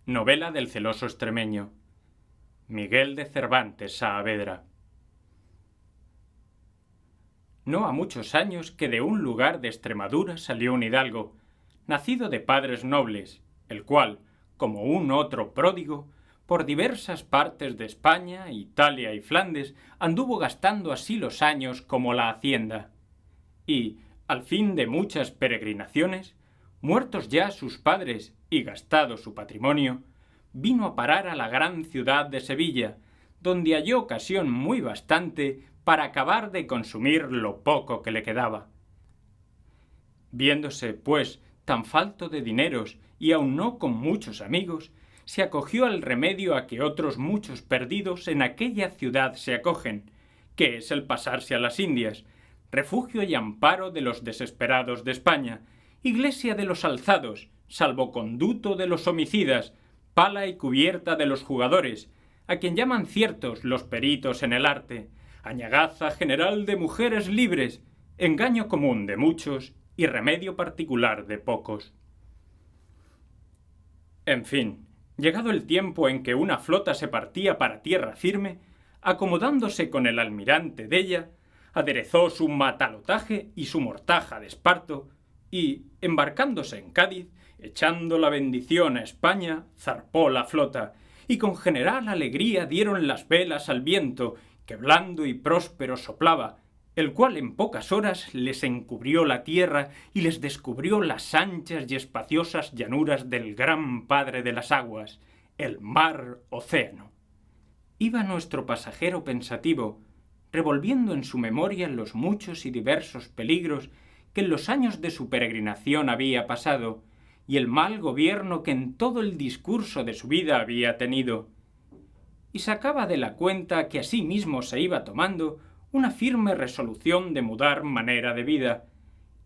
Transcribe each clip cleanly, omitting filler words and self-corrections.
Novela del celoso extremeño. Miguel de Cervantes Saavedra. No ha muchos años que de un lugar de Extremadura salió un hidalgo, nacido de padres nobles, el cual, como un otro pródigo, por diversas partes de España, Italia y Flandes, anduvo gastando así los años como la hacienda. Y, al fin de muchas peregrinaciones, muertos ya sus padres y gastado su patrimonio, vino a parar a la gran ciudad de Sevilla, donde halló ocasión muy bastante para acabar de consumir lo poco que le quedaba. Viéndose, pues, tan falto de dineros y aun no con muchos amigos, se acogió al remedio a que otros muchos perdidos en aquella ciudad se acogen, que es el pasarse a las Indias, refugio y amparo de los desesperados de España, iglesia de los alzados, salvoconduto de los homicidas, pala y cubierta de los jugadores, a quien llaman ciertos los peritos en el arte, añagaza general de mujeres libres, engaño común de muchos y remedio particular de pocos. En fin, llegado el tiempo en que una flota se partía para tierra firme, acomodándose con el almirante de ella, aderezó su matalotaje y su mortaja de esparto, y, embarcándose en Cádiz, echando la bendición a España, zarpó la flota, y con general alegría dieron las velas al viento, que blando y próspero soplaba, el cual en pocas horas les encubrió la tierra y les descubrió las anchas y espaciosas llanuras del gran padre de las aguas, el mar océano. Iba nuestro pasajero pensativo, revolviendo en su memoria los muchos y diversos peligros que en los años de su peregrinación había pasado, y el mal gobierno que en todo el discurso de su vida había tenido, y sacaba de la cuenta que a sí mismo se iba tomando una firme resolución de mudar manera de vida,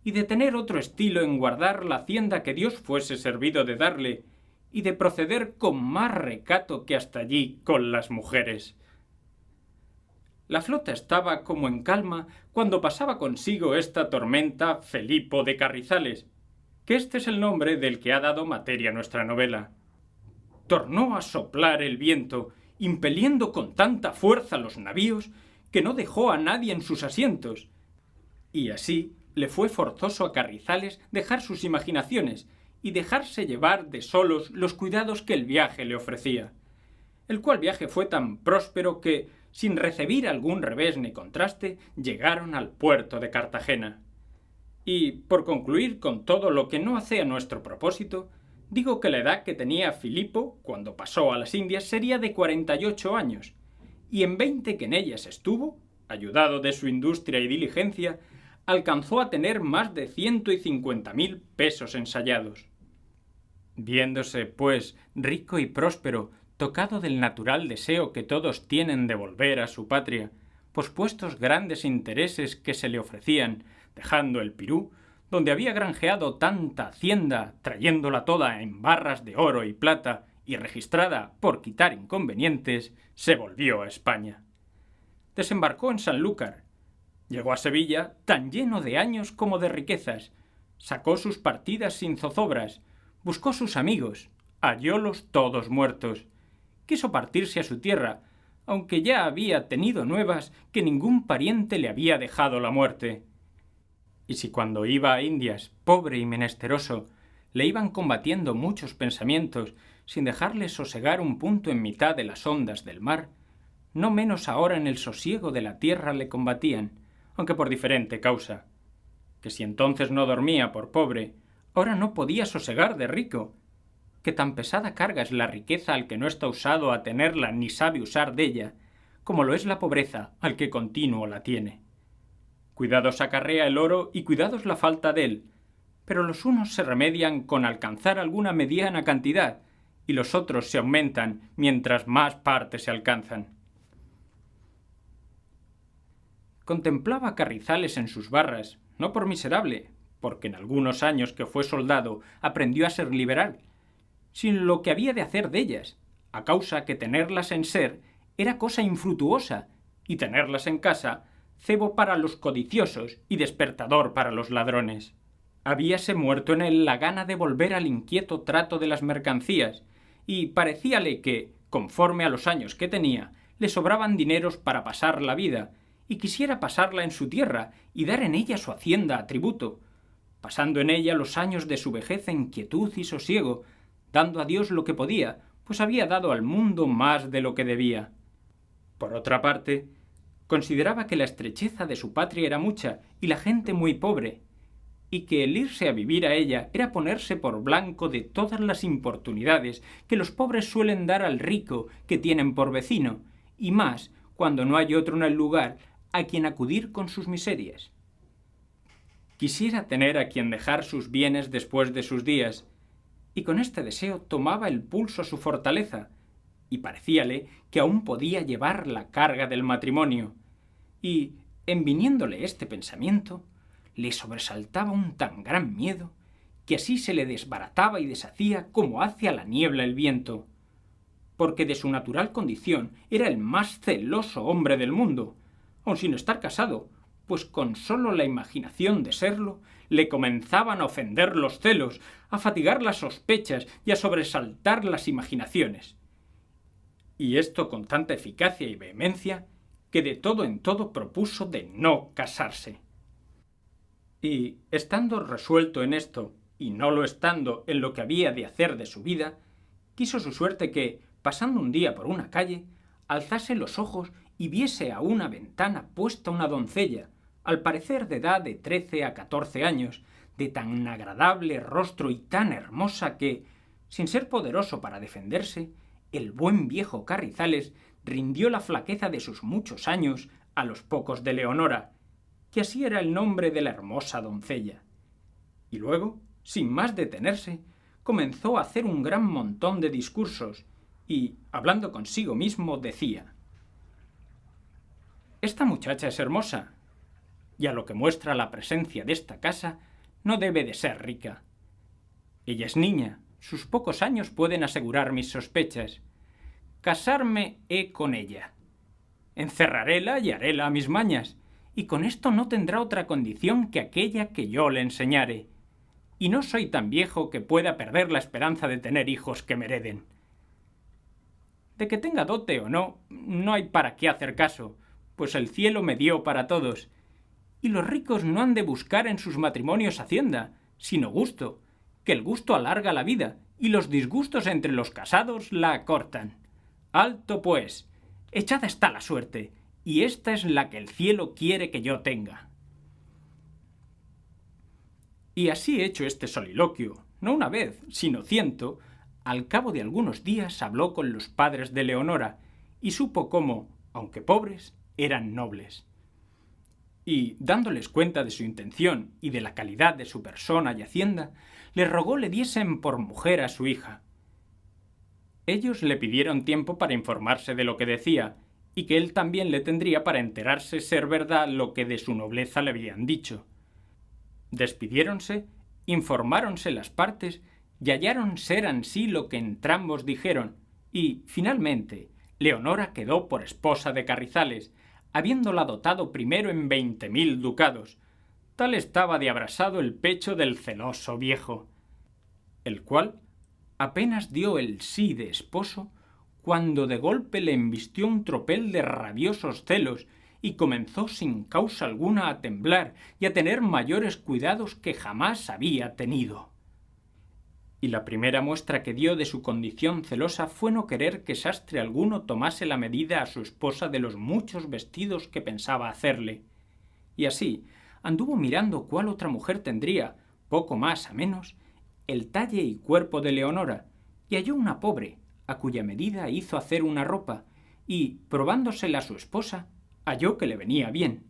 y de tener otro estilo en guardar la hacienda que Dios fuese servido de darle, y de proceder con más recato que hasta allí con las mujeres. La flota estaba como en calma cuando pasaba consigo esta tormenta Felipo de Carrizales, que este es el nombre del que ha dado materia a nuestra novela. Tornó a soplar el viento, impeliendo con tanta fuerza los navíos que no dejó a nadie en sus asientos, y así le fue forzoso a Carrizales dejar sus imaginaciones y dejarse llevar de solos los cuidados que el viaje le ofrecía, el cual viaje fue tan próspero que, sin recibir algún revés ni contraste, llegaron al puerto de Cartagena. Y, por concluir con todo lo que no hace a nuestro propósito, digo que la edad que tenía Filipo cuando pasó a las Indias sería de 48 años, y en 20 que en ellas estuvo, ayudado de su industria y diligencia, alcanzó a tener más de 150.000 pesos ensayados. Viéndose, pues, rico y próspero, tocado del natural deseo que todos tienen de volver a su patria, pospuestos grandes intereses que se le ofrecían, dejando el Pirú, donde había granjeado tanta hacienda, trayéndola toda en barras de oro y plata, y registrada por quitar inconvenientes, se volvió a España. Desembarcó en Sanlúcar, llegó a Sevilla tan lleno de años como de riquezas, sacó sus partidas sin zozobras, buscó sus amigos, hallólos todos muertos, quiso partirse a su tierra, aunque ya había tenido nuevas que ningún pariente le había dejado la muerte. Y si cuando iba a Indias, pobre y menesteroso, le iban combatiendo muchos pensamientos, sin dejarle sosegar un punto en mitad de las ondas del mar, no menos ahora en el sosiego de la tierra le combatían, aunque por diferente causa, que si entonces no dormía por pobre, ahora no podía sosegar de rico, que tan pesada carga es la riqueza al que no está usado a tenerla ni sabe usar de ella, como lo es la pobreza al que continuo la tiene. Cuidados acarrea el oro y cuidados la falta de él, pero los unos se remedian con alcanzar alguna mediana cantidad, y los otros se aumentan mientras más partes se alcanzan. Contemplaba Carrizales en sus barras, no por miserable, porque en algunos años que fue soldado aprendió a ser liberal, sino lo que había de hacer de ellas, a causa que tenerlas en ser era cosa infrutuosa, y tenerlas en casa cebo para los codiciosos y despertador para los ladrones. Habíase muerto en él la gana de volver al inquieto trato de las mercancías, y parecíale que, conforme a los años que tenía, le sobraban dineros para pasar la vida, y quisiera pasarla en su tierra y dar en ella su hacienda a tributo, pasando en ella los años de su vejez en quietud y sosiego, dando a Dios lo que podía, pues había dado al mundo más de lo que debía. Por otra parte, consideraba que la estrecheza de su patria era mucha y la gente muy pobre, y que el irse a vivir a ella era ponerse por blanco de todas las importunidades que los pobres suelen dar al rico que tienen por vecino, y más cuando no hay otro en el lugar a quien acudir con sus miserias. Quisiera tener a quien dejar sus bienes después de sus días, y con este deseo tomaba el pulso a su fortaleza, y parecíale que aún podía llevar la carga del matrimonio, y, en viniéndole este pensamiento, le sobresaltaba un tan gran miedo que así se le desbarataba y deshacía como hace a la niebla el viento, porque de su natural condición era el más celoso hombre del mundo, aun sin estar casado, pues con sólo la imaginación de serlo le comenzaban a ofender los celos, a fatigar las sospechas y a sobresaltar las imaginaciones. Y esto con tanta eficacia y vehemencia que de todo en todo propuso de no casarse. Y, estando resuelto en esto, y no lo estando en lo que había de hacer de su vida, quiso su suerte que, pasando un día por una calle, alzase los ojos y viese a una ventana puesta una doncella, al parecer de edad de 13 a 14 años, de tan agradable rostro y tan hermosa que, sin ser poderoso para defenderse, el buen viejo Carrizales rindió la flaqueza de sus muchos años a los pocos de Leonora, que así era el nombre de la hermosa doncella. Y luego, sin más detenerse, comenzó a hacer un gran montón de discursos y, hablando consigo mismo, decía: «Esta muchacha es hermosa, y a lo que muestra la presencia de esta casa, no debe de ser rica. Ella es niña, sus pocos años pueden asegurar mis sospechas. Casarme he con ella. Encerraréla y haréla a mis mañas, y con esto no tendrá otra condición que aquella que yo le enseñare. Y no soy tan viejo que pueda perder la esperanza de tener hijos que me hereden. De que tenga dote o no, no hay para qué hacer caso, pues el cielo me dio para todos, y los ricos no han de buscar en sus matrimonios hacienda, sino gusto, que el gusto alarga la vida, y los disgustos entre los casados la acortan. Alto, pues, echada está la suerte, y esta es la que el cielo quiere que yo tenga». Y así hecho este soliloquio, no una vez, sino 100, al cabo de algunos días habló con los padres de Leonora, y supo cómo, aunque pobres, eran nobles. Y, dándoles cuenta de su intención y de la calidad de su persona y hacienda, les rogó le diesen por mujer a su hija. Ellos le pidieron tiempo para informarse de lo que decía, y que él también le tendría para enterarse ser verdad lo que de su nobleza le habían dicho. Despidiéronse, informáronse las partes y hallaron ser ansí lo que entrambos dijeron, y, finalmente, Leonora quedó por esposa de Carrizales, habiéndola dotado primero en 20.000 ducados. Tal estaba de abrasado el pecho del celoso viejo, el cual apenas dio el sí de esposo, cuando de golpe le embistió un tropel de rabiosos celos y comenzó sin causa alguna a temblar y a tener mayores cuidados que jamás había tenido. Y la primera muestra que dio de su condición celosa fue no querer que sastre alguno tomase la medida a su esposa de los muchos vestidos que pensaba hacerle. Y así anduvo mirando cuál otra mujer tendría, poco más a menos, el talle y cuerpo de Leonora, y halló una pobre, a cuya medida hizo hacer una ropa, y, probándosela a su esposa, halló que le venía bien.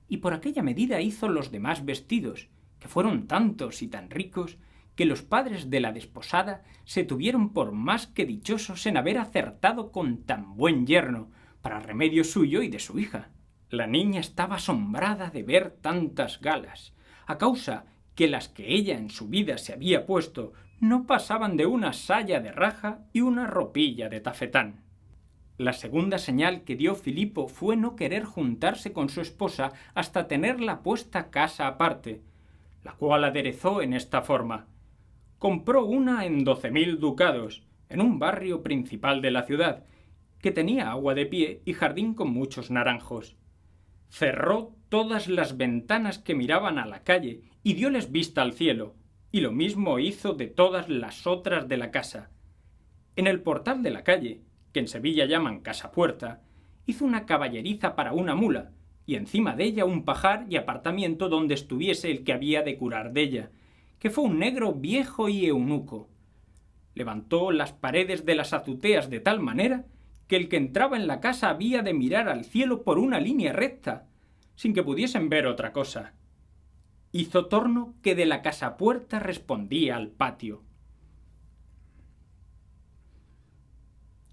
Y por aquella medida hizo los demás vestidos, que fueron tantos y tan ricos, que los padres de la desposada se tuvieron por más que dichosos en haber acertado con tan buen yerno, para remedio suyo y de su hija. La niña estaba asombrada de ver tantas galas, a causa que las que ella en su vida se había puesto no pasaban de una saya de raja y una ropilla de tafetán. La segunda señal que dio Filipo fue no querer juntarse con su esposa hasta tenerla puesta casa aparte, la cual aderezó en esta forma. Compró una en 12.000 ducados, en un barrio principal de la ciudad, que tenía agua de pie y jardín con muchos naranjos. Cerró todas las ventanas que miraban a la calle y dióles vista al cielo, y lo mismo hizo de todas las otras de la casa. En el portal de la calle, que en Sevilla llaman casa puerta, hizo una caballeriza para una mula, y encima de ella un pajar y apartamiento donde estuviese el que había de curar della, que fue un negro viejo y eunuco. Levantó las paredes de las azuteas de tal manera que el que entraba en la casa había de mirar al cielo por una línea recta, sin que pudiesen ver otra cosa. Hizo torno que de la casa puerta respondía al patio.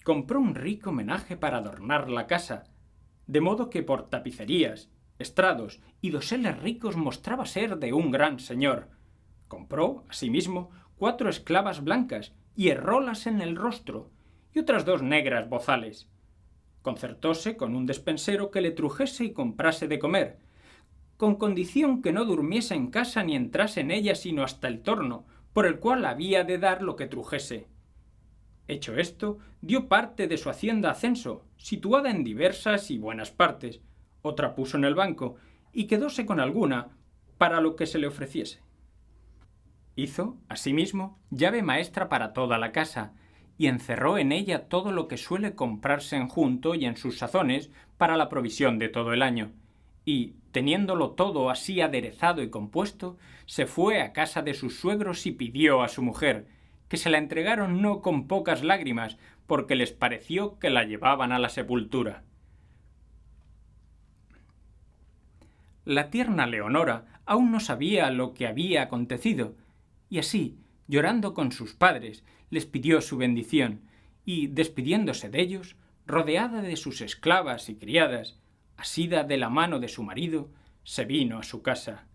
Compró un rico menaje para adornar la casa, de modo que por tapicerías, estrados y doseles ricos mostraba ser de un gran señor. Compró, asimismo, 4 esclavas blancas y herrólas en el rostro, y otras 2 negras bozales. Concertóse con un despensero que le trujese y comprase de comer, con condición que no durmiese en casa ni entrase en ella sino hasta el torno, por el cual había de dar lo que trujese. Hecho esto, dio parte de su hacienda a censo, situada en diversas y buenas partes, otra puso en el banco, y quedóse con alguna para lo que se le ofreciese. Hizo, asimismo, llave maestra para toda la casa, y encerró en ella todo lo que suele comprarse en junto y en sus sazones para la provisión de todo el año, y, teniéndolo todo así aderezado y compuesto, se fue a casa de sus suegros y pidió a su mujer, que se la entregaron no con pocas lágrimas, porque les pareció que la llevaban a la sepultura. La tierna Leonora aún no sabía lo que había acontecido, y así, llorando con sus padres, les pidió su bendición, y, despidiéndose de ellos, rodeada de sus esclavas y criadas, asida de la mano de su marido, se vino a su casa.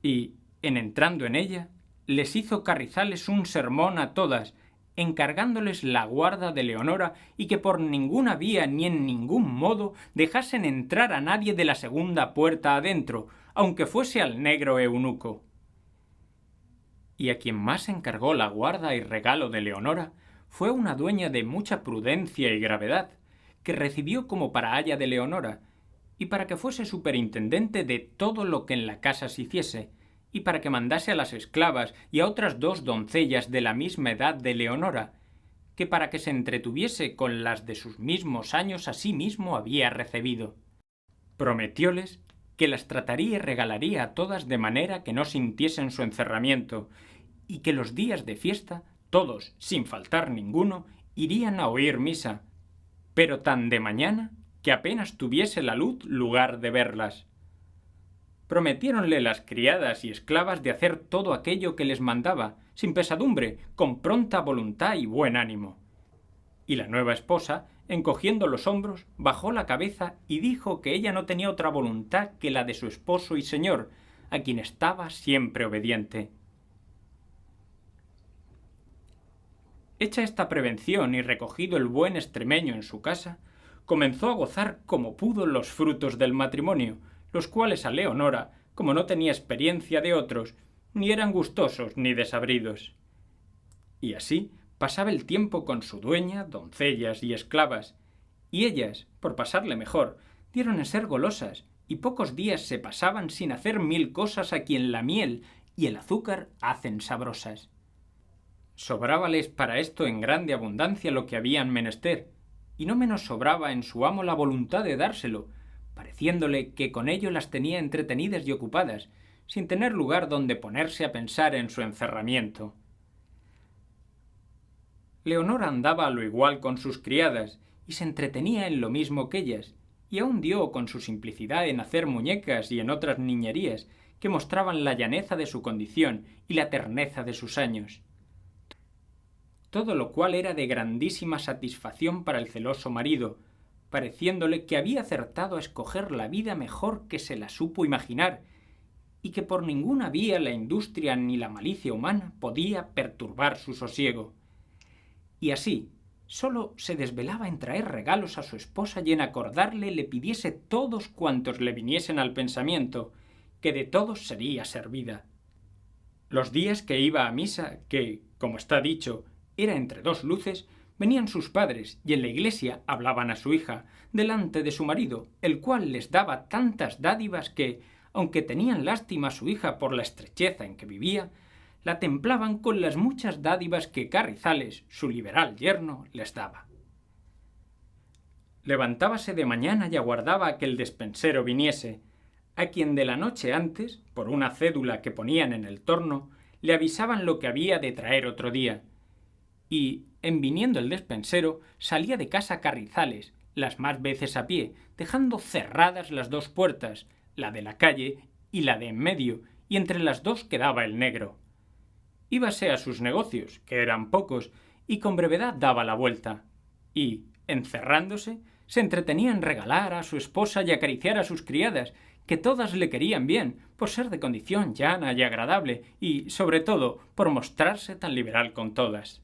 Y, en entrando en ella, les hizo Carrizales un sermón a todas, encargándoles la guarda de Leonora y que por ninguna vía ni en ningún modo dejasen entrar a nadie de la segunda puerta adentro, aunque fuese al negro eunuco. Y a quien más encargó la guarda y regalo de Leonora fue una dueña de mucha prudencia y gravedad, que recibió como para aya de Leonora, y para que fuese superintendente de todo lo que en la casa se hiciese, y para que mandase a las esclavas y a otras 2 doncellas de la misma edad de Leonora, que para que se entretuviese con las de sus mismos años a sí mismo había recibido. Prometióles que las trataría y regalaría a todas de manera que no sintiesen su encerramiento, y que los días de fiesta, todos, sin faltar ninguno, irían a oír misa, pero tan de mañana que apenas tuviese la luz lugar de verlas. Prometiéronle las criadas y esclavas de hacer todo aquello que les mandaba, sin pesadumbre, con pronta voluntad y buen ánimo. Y la nueva esposa, encogiendo los hombros, bajó la cabeza y dijo que ella no tenía otra voluntad que la de su esposo y señor, a quien estaba siempre obediente. Hecha esta prevención y recogido el buen extremeño en su casa, comenzó a gozar como pudo los frutos del matrimonio, los cuales a Leonora, como no tenía experiencia de otros, ni eran gustosos ni desabridos. Y así pasaba el tiempo con su dueña, doncellas y esclavas, y ellas, por pasarle mejor, dieron en ser golosas, y pocos días se pasaban sin hacer 1000 cosas a quien la miel y el azúcar hacen sabrosas. Sobrábales para esto en grande abundancia lo que habían menester, y no menos sobraba en su amo la voluntad de dárselo, pareciéndole que con ello las tenía entretenidas y ocupadas, sin tener lugar donde ponerse a pensar en su encerramiento. Leonora andaba a lo igual con sus criadas, y se entretenía en lo mismo que ellas, y aun dio con su simplicidad en hacer muñecas y en otras niñerías que mostraban la llaneza de su condición y la terneza de sus años. Todo lo cual era de grandísima satisfacción para el celoso marido, pareciéndole que había acertado a escoger la vida mejor que se la supo imaginar, y que por ninguna vía la industria ni la malicia humana podía perturbar su sosiego. Y así, sólo se desvelaba en traer regalos a su esposa y en acordarle le pidiese todos cuantos le viniesen al pensamiento, que de todos sería servida. Los días que iba a misa, que, como está dicho, era entre dos luces, venían sus padres y en la iglesia hablaban a su hija, delante de su marido, el cual les daba tantas dádivas que, aunque tenían lástima a su hija por la estrecheza en que vivía, la templaban con las muchas dádivas que Carrizales, su liberal yerno, les daba. Levantábase de mañana y aguardaba a que el despensero viniese, a quien de la noche antes, por una cédula que ponían en el torno, le avisaban lo que había de traer otro día. Y, en viniendo el despensero, salía de casa Carrizales, las más veces a pie, dejando cerradas las dos puertas, la de la calle y la de en medio, y entre las dos quedaba el negro. Íbase a sus negocios, que eran pocos, y con brevedad daba la vuelta, y, encerrándose, se entretenía en regalar a su esposa y acariciar a sus criadas, que todas le querían bien, por ser de condición llana y agradable, y, sobre todo, por mostrarse tan liberal con todas.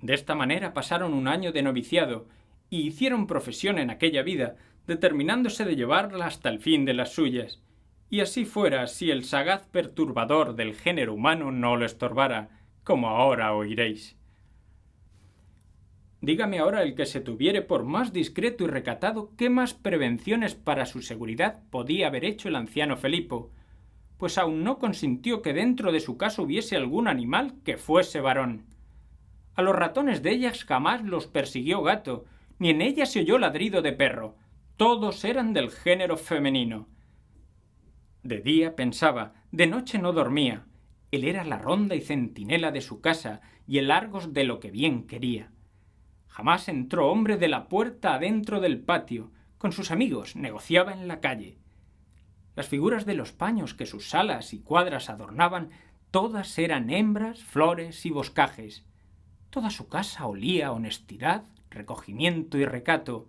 De esta manera pasaron un año de noviciado, y hicieron profesión en aquella vida, determinándose de llevarla hasta el fin de las suyas, y así fuera si el sagaz perturbador del género humano no lo estorbara, como ahora oiréis. Dígame ahora el que se tuviere por más discreto y recatado qué más prevenciones para su seguridad podía haber hecho el anciano Felipo, pues aún no consintió que dentro de su casa hubiese algún animal que fuese varón. A los ratones de ellas jamás los persiguió gato, ni en ellas se oyó ladrido de perro, todos eran del género femenino. De día pensaba, de noche no dormía, él era la ronda y centinela de su casa y el Argos de lo que bien quería. Jamás entró hombre de la puerta adentro del patio, con sus amigos negociaba en la calle. Las figuras de los paños que sus salas y cuadras adornaban, todas eran hembras, flores y boscajes. Toda su casa olía a honestidad, recogimiento y recato,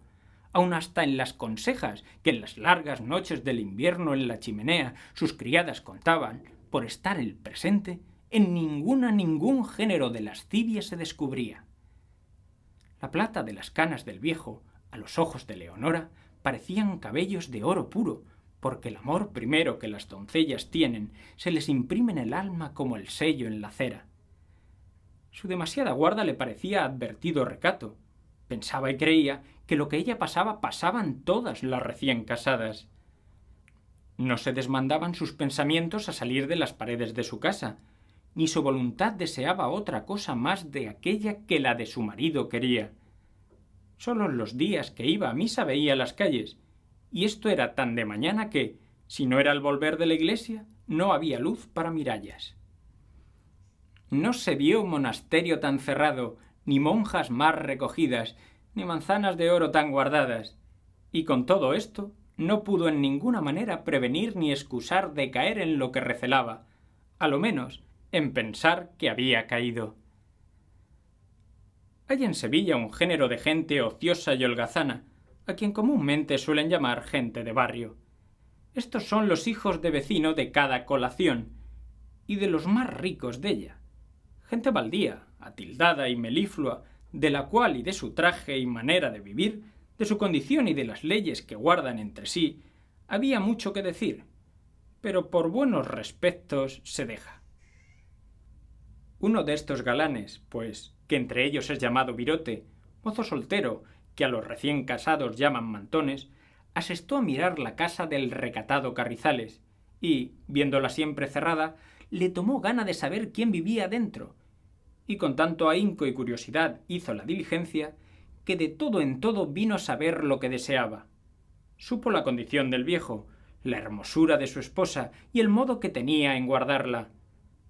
aun hasta en las consejas que en las largas noches del invierno en la chimenea sus criadas contaban, por estar el presente, en ningún género de lascivia se descubría. La plata de las canas del viejo, a los ojos de Leonora, parecían cabellos de oro puro, porque el amor primero que las doncellas tienen se les imprime en el alma como el sello en la cera. Su demasiada guarda le parecía advertido recato. Pensaba y creía que lo que ella pasaba pasaban todas las recién casadas. No se desmandaban sus pensamientos a salir de las paredes de su casa, ni su voluntad deseaba otra cosa más de aquella que la de su marido quería. Solo en los días que iba a misa veía las calles, y esto era tan de mañana que, si no era al volver de la iglesia, no había luz para mirallas. No se vio monasterio tan cerrado, ni monjas más recogidas, ni manzanas de oro tan guardadas, y con todo esto no pudo en ninguna manera prevenir ni excusar de caer en lo que recelaba, a lo menos en pensar que había caído. Hay en Sevilla un género de gente ociosa y holgazana, a quien comúnmente suelen llamar gente de barrio. Estos son los hijos de vecino de cada colación, y de los más ricos de ella. Gente baldía, atildada y meliflua, de la cual y de su traje y manera de vivir, de su condición y de las leyes que guardan entre sí, había mucho que decir, pero por buenos respectos se deja. Uno de estos galanes, pues, que entre ellos es llamado virote, mozo soltero, que a los recién casados llaman mantones, asestó a mirar la casa del recatado Carrizales, y, viéndola siempre cerrada, le tomó gana de saber quién vivía dentro, y con tanto ahínco y curiosidad hizo la diligencia, que de todo en todo vino a saber lo que deseaba. Supo la condición del viejo, la hermosura de su esposa y el modo que tenía en guardarla,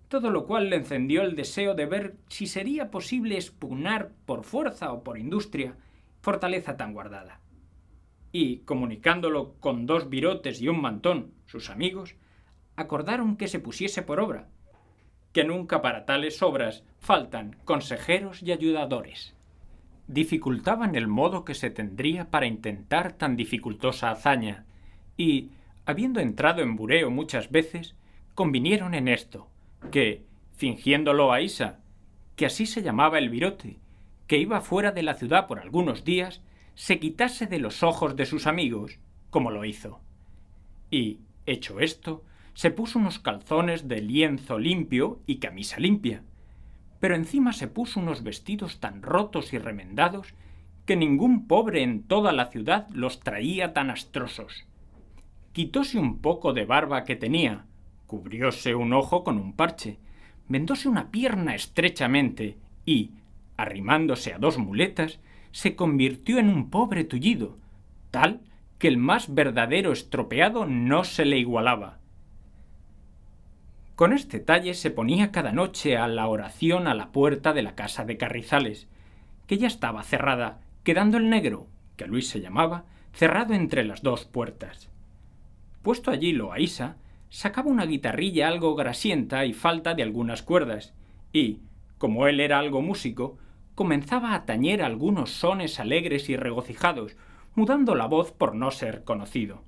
todo lo cual le encendió el deseo de ver si sería posible expugnar por fuerza o por industria fortaleza tan guardada. Y, comunicándolo con 2 virotes y un mantón, sus amigos, acordaron que se pusiese por obra, que nunca para tales obras faltan consejeros y ayudadores. Dificultaban el modo que se tendría para intentar tan dificultosa hazaña, y, habiendo entrado en bureo muchas veces, convinieron en esto, que, fingiéndolo a Isa, que así se llamaba el virote, que iba fuera de la ciudad por algunos días, se quitase de los ojos de sus amigos, como lo hizo. Y, hecho esto, se puso unos calzones de lienzo limpio y camisa limpia, pero encima se puso unos vestidos tan rotos y remendados que ningún pobre en toda la ciudad los traía tan astrosos. Quitóse un poco de barba que tenía, cubrióse un ojo con un parche, vendóse una pierna estrechamente y, arrimándose a 2 muletas, se convirtió en un pobre tullido, tal que el más verdadero estropeado no se le igualaba. Con este talle se ponía cada noche a la oración a la puerta de la casa de Carrizales, que ya estaba cerrada, quedando el negro, que Luis se llamaba, cerrado entre las 2 puertas. Puesto allí Loaysa, sacaba una guitarrilla algo grasienta y falta de algunas cuerdas, y, como él era algo músico, comenzaba a tañer algunos sones alegres y regocijados, mudando la voz por no ser conocido.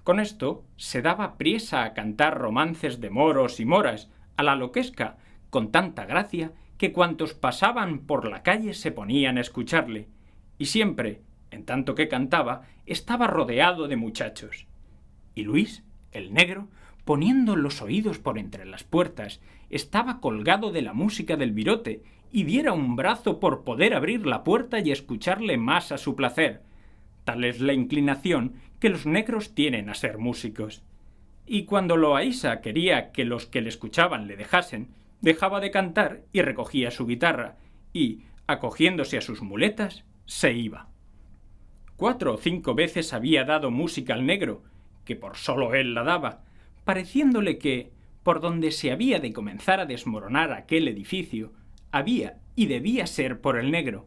Con esto se daba priesa a cantar romances de moros y moras, a la loquesca, con tanta gracia que cuantos pasaban por la calle se ponían a escucharle, y siempre, en tanto que cantaba, estaba rodeado de muchachos. Y Luis, el negro, poniendo los oídos por entre las puertas, estaba colgado de la música del virote y diera un brazo por poder abrir la puerta y escucharle más a su placer. Tal es la inclinación que los negros tienen a ser músicos. Y cuando Loaysa quería que los que le escuchaban le dejasen, dejaba de cantar y recogía su guitarra, y, acogiéndose a sus muletas, se iba. 4 o 5 veces había dado música al negro, que por solo él la daba, pareciéndole que, por donde se había de comenzar a desmoronar aquel edificio, había y debía ser por el negro.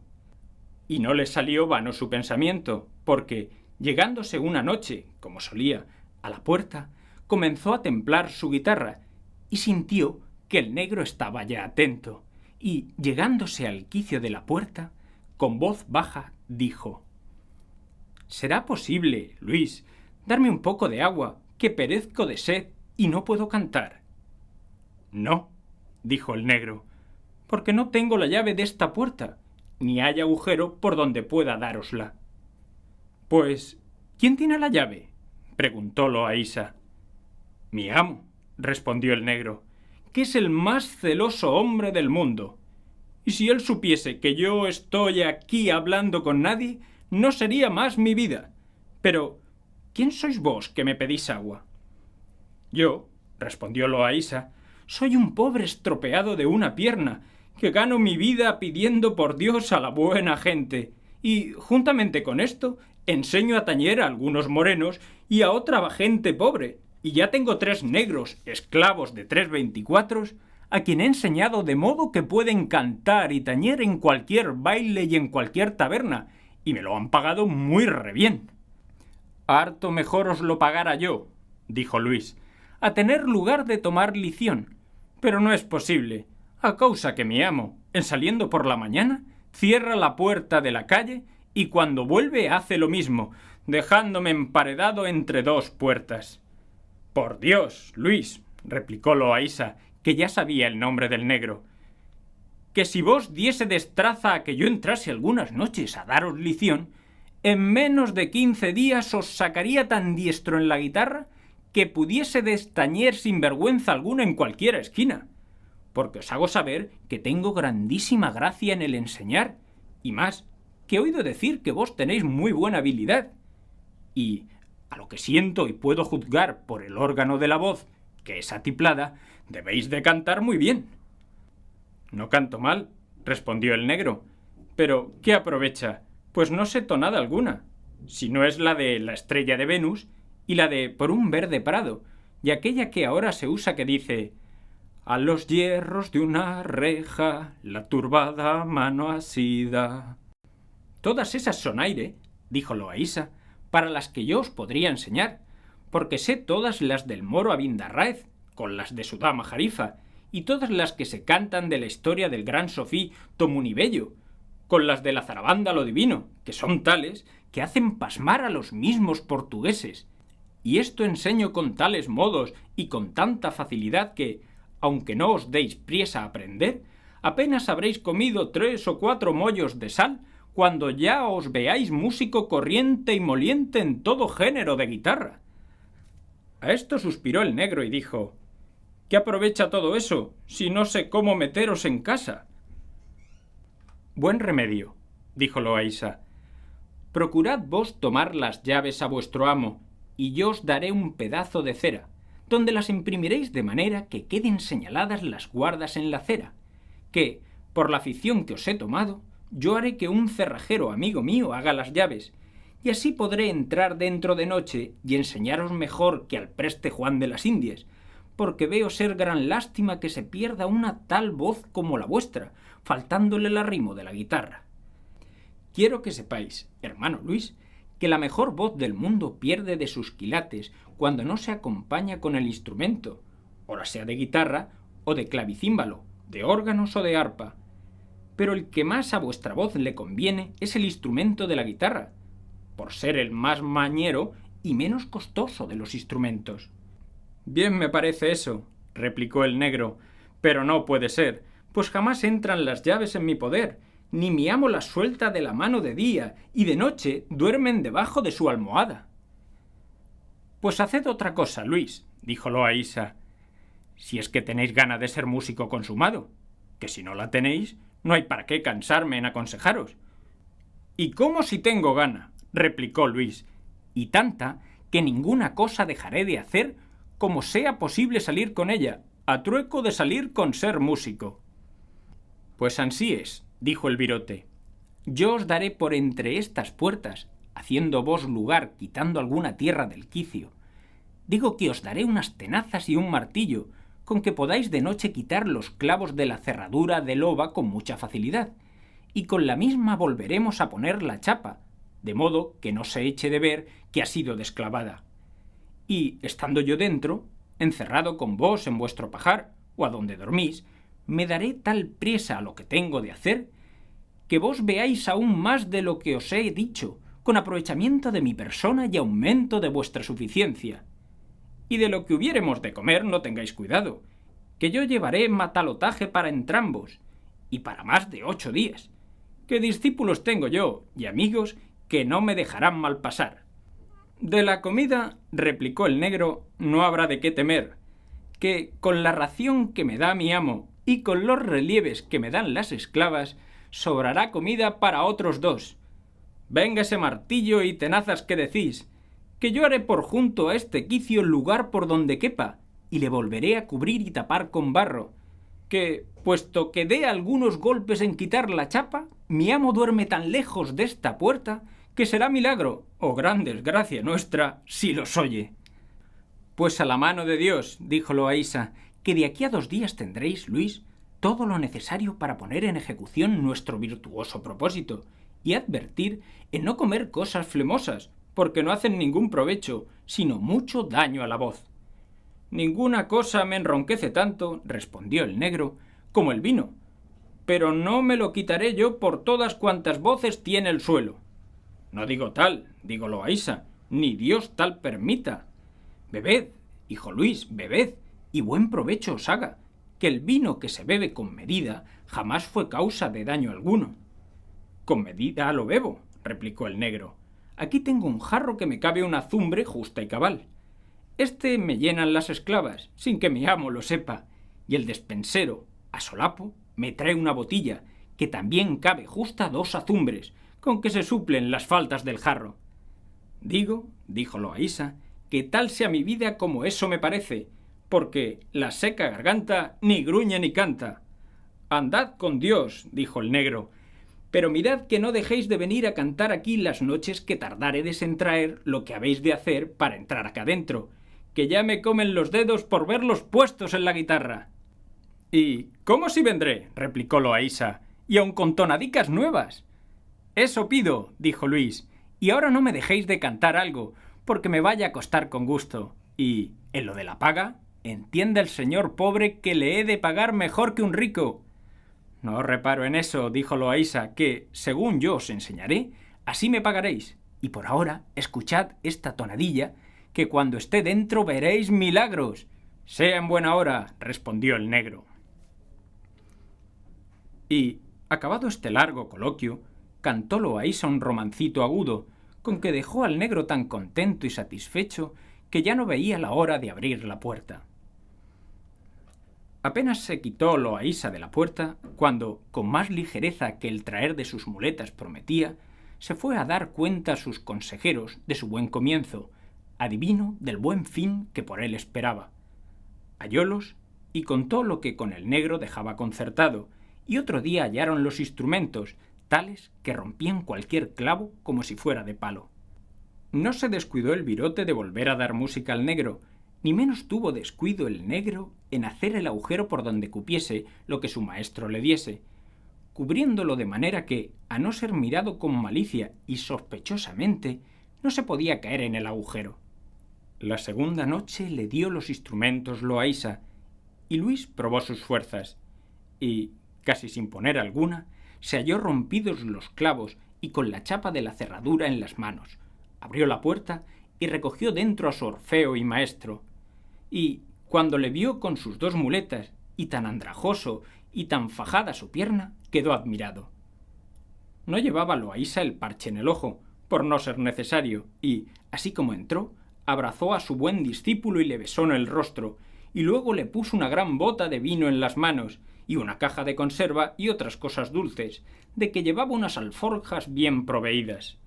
Y no le salió vano su pensamiento, porque, llegándose una noche, como solía, a la puerta, comenzó a templar su guitarra, y sintió que el negro estaba ya atento, y, llegándose al quicio de la puerta, con voz baja dijo: «¿Será posible, Luis, darme un poco de agua, que perezco de sed y no puedo cantar?» «No», dijo el negro, «porque no tengo la llave de esta puerta, ni hay agujero por donde pueda dárosla». «Pues, ¿quién tiene la llave?», preguntó Loaysa. «Mi amo», respondió el negro, «que es el más celoso hombre del mundo. Y si él supiese que yo estoy aquí hablando con nadie, no sería más mi vida. Pero, ¿quién sois vos que me pedís agua?» «Yo», respondió Loaysa, «soy un pobre estropeado de una pierna, que gano mi vida pidiendo por Dios a la buena gente, y, juntamente con esto, enseño a tañer a algunos morenos y a otra gente pobre, y ya tengo 3 negros, esclavos de 3 24, a quien he enseñado de modo que pueden cantar y tañer en cualquier baile y en cualquier taberna, y me lo han pagado muy rebién». «Harto mejor os lo pagara yo», dijo Luis, «a tener lugar de tomar lición, pero no es posible, a causa que mi amo, en saliendo por la mañana, cierra la puerta de la calle y cuando vuelve hace lo mismo, dejándome emparedado entre 2 puertas». «Por Dios, Luis», replicó Loaysa, que ya sabía el nombre del negro, «que si vos diésedes traza a que yo entrase algunas noches a daros lición, en menos de 15 días os sacaría tan diestro en la guitarra que pudiésedes tañer sin vergüenza alguna en cualquiera esquina, porque os hago saber que tengo grandísima gracia en el enseñar, y más, que he oído decir que vos tenéis muy buena habilidad, y, a lo que siento y puedo juzgar por el órgano de la voz, que es atiplada, debéis de cantar muy bien». «No canto mal», respondió el negro, «pero ¿qué aprovecha? Pues no sé tonada alguna, si no es la de La estrella de Venus y la de Por un verde prado, y aquella que ahora se usa que dice: «A los hierros de una reja la turbada mano asida». «Todas esas son aire», dijo Loaysa, «para las que yo os podría enseñar, porque sé todas las del moro Abindarráez, con las de su dama Jarifa, y todas las que se cantan de la historia del gran Sofí Tomunibello, con las de la zarabanda lo divino, que son tales que hacen pasmar a los mismos portugueses. Y esto enseño con tales modos y con tanta facilidad que, aunque no os deis priesa a aprender, apenas habréis comido 3 o 4 mollos de sal cuando ya os veáis músico corriente y moliente en todo género de guitarra». A esto suspiró el negro y dijo: ¿Qué aprovecha todo eso, si no sé cómo meteros en casa? Buen remedio, dijo Loaysa. Procurad vos tomar las llaves a vuestro amo, y yo os daré un pedazo de cera, donde las imprimiréis de manera que queden señaladas las guardas en la cera, que, por la afición que os he tomado, yo haré que un cerrajero amigo mío haga las llaves, y así podré entrar dentro de noche y enseñaros mejor que al preste Juan de las Indias, porque veo ser gran lástima que se pierda una tal voz como la vuestra, faltándole el arrimo de la guitarra. Quiero que sepáis, hermano Luis, que la mejor voz del mundo pierde de sus quilates cuando no se acompaña con el instrumento, ora sea de guitarra o de clavicímbalo, de órganos o de arpa. Pero el que más a vuestra voz le conviene es el instrumento de la guitarra, por ser el más mañero y menos costoso de los instrumentos. Bien me parece eso, replicó el negro, pero no puede ser, pues jamás entran las llaves en mi poder, ni mi amo las suelta de la mano de día, y de noche duermen debajo de su almohada. Pues haced otra cosa, Luis, dijo Loaysa, si es que tenéis gana de ser músico consumado, que si no la tenéis, no hay para qué cansarme en aconsejaros. ¿Y cómo si tengo gana?, replicó Luis, y tanta que ninguna cosa dejaré de hacer como sea posible salir con ella, a trueco de salir con ser músico. Pues ansí es, dijo el virote. Yo os daré por entre estas puertas, haciendo vos lugar, quitando alguna tierra del quicio. Digo que os daré unas tenazas y un martillo, con que podáis de noche quitar los clavos de la cerradura de loba con mucha facilidad, y con la misma volveremos a poner la chapa, de modo que no se eche de ver que ha sido desclavada. Y, estando yo dentro, encerrado con vos en vuestro pajar, o a donde dormís, me daré tal priesa a lo que tengo de hacer, que vos veáis aún más de lo que os he dicho, con aprovechamiento de mi persona y aumento de vuestra suficiencia. Y de lo que hubiéremos de comer no tengáis cuidado, que yo llevaré matalotaje para entrambos, y para más de 8 días, que discípulos tengo yo, y amigos, que no me dejarán mal pasar. De la comida, replicó el negro, no habrá de qué temer, que con la ración que me da mi amo y con los relieves que me dan las esclavas, sobrará comida para otros 2. Venga ese martillo y tenazas que decís, que yo haré por junto a este quicio lugar por donde quepa, y le volveré a cubrir y tapar con barro, que, puesto que dé algunos golpes en quitar la chapa, mi amo duerme tan lejos de esta puerta, que será milagro, o gran desgracia nuestra, si los oye. Pues a la mano de Dios, dijo Loaysa, que de aquí a 2 días tendréis, Luis, todo lo necesario para poner en ejecución nuestro virtuoso propósito, y advertir en no comer cosas flemosas, porque no hacen ningún provecho, sino mucho daño a la voz. Ninguna cosa me enronquece tanto, respondió el negro, como el vino, pero no me lo quitaré yo por todas cuantas voces tiene el suelo. No digo tal, digo Loaysa, ni Dios tal permita. Bebed, hijo Luis, bebed, y buen provecho os haga, que el vino que se bebe con medida jamás fue causa de daño alguno. Con medida lo bebo, replicó el negro. Aquí tengo un jarro que me cabe una azumbre justa y cabal. Este me llenan las esclavas, sin que mi amo lo sepa, y el despensero, a solapo, me trae una botella, que también cabe justa 2 azumbres, con que se suplen las faltas del jarro. Digo, dijo Loaysa, que tal sea mi vida como eso me parece, porque la seca garganta ni gruñe ni canta. Andad con Dios, dijo el negro, pero mirad que no dejéis de venir a cantar aquí las noches que tardáredes en traer lo que habéis de hacer para entrar acá dentro, que ya me comen los dedos por verlos puestos en la guitarra. —¿Y cómo si vendré? —replicó Loaysa—, y aun con tonadicas nuevas. —Eso pido —dijo Luis—, y ahora no me dejéis de cantar algo, porque me vaya a acostar con gusto. Y, en lo de la paga, entienda el señor pobre que le he de pagar mejor que un rico. —No reparo en eso —dijo Loaysa—, que, según yo os enseñaré, así me pagaréis. Y por ahora, escuchad esta tonadilla, que cuando esté dentro veréis milagros. —Sea en buena hora —respondió el negro. Y, acabado este largo coloquio, cantó Loaysa un romancito agudo, con que dejó al negro tan contento y satisfecho que ya no veía la hora de abrir la puerta. Apenas se quitó Loaísa de la puerta, cuando, con más ligereza que el traer de sus muletas prometía, se fue a dar cuenta a sus consejeros de su buen comienzo, adivino del buen fin que por él esperaba. Hallólos y contó lo que con el negro dejaba concertado, y otro día hallaron los instrumentos, tales que rompían cualquier clavo como si fuera de palo. No se descuidó el virote de volver a dar música al negro, ni menos tuvo descuido el negro en hacer el agujero por donde cupiese lo que su maestro le diese, cubriéndolo de manera que, a no ser mirado con malicia y sospechosamente, no se podía caer en el agujero. La segunda noche le dio los instrumentos Loaísa, y Luis probó sus fuerzas, y, casi sin poner alguna, se halló rompidos los clavos y con la chapa de la cerradura en las manos. Abrió la puerta y recogió dentro a su Orfeo y maestro, y, cuando le vio con sus dos muletas, y tan andrajoso y tan fajada su pierna, quedó admirado. No llevaba Loaísa el parche en el ojo, por no ser necesario, y, así como entró, abrazó a su buen discípulo y le besó en el rostro, y luego le puso una gran bota de vino en las manos, y una caja de conserva y otras cosas dulces, de que llevaba unas alforjas bien proveídas.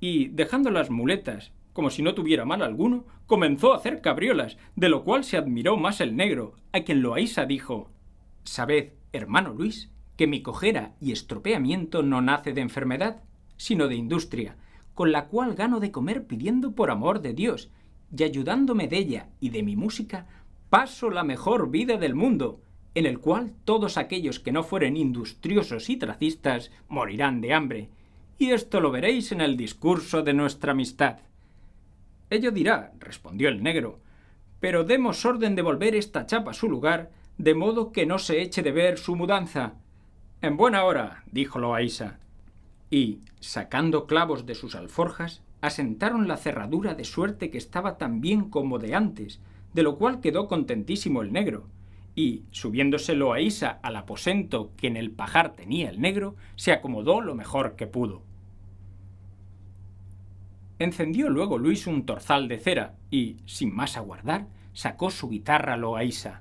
Y, dejando las muletas, como si no tuviera mal alguno, comenzó a hacer cabriolas, de lo cual se admiró más el negro, a quien Loaísa dijo: «Sabed, hermano Luis, que mi cojera y estropeamiento no nace de enfermedad, sino de industria, con la cual gano de comer pidiendo por amor de Dios, y ayudándome de ella y de mi música, paso la mejor vida del mundo, en el cual todos aquellos que no fueren industriosos y tracistas morirán de hambre, y esto lo veréis en el discurso de nuestra amistad». «Ello dirá», respondió el negro, «pero demos orden de volver esta chapa a su lugar, de modo que no se eche de ver su mudanza». «En buena hora», dijo Loaísa, y, sacando clavos de sus alforjas, asentaron la cerradura de suerte que estaba tan bien como de antes, de lo cual quedó contentísimo el negro, y, subiéndose Loaísa al aposento que en el pajar tenía el negro, se acomodó lo mejor que pudo. Encendió luego Luis un torzal de cera y, sin más aguardar, sacó su guitarra Loaísa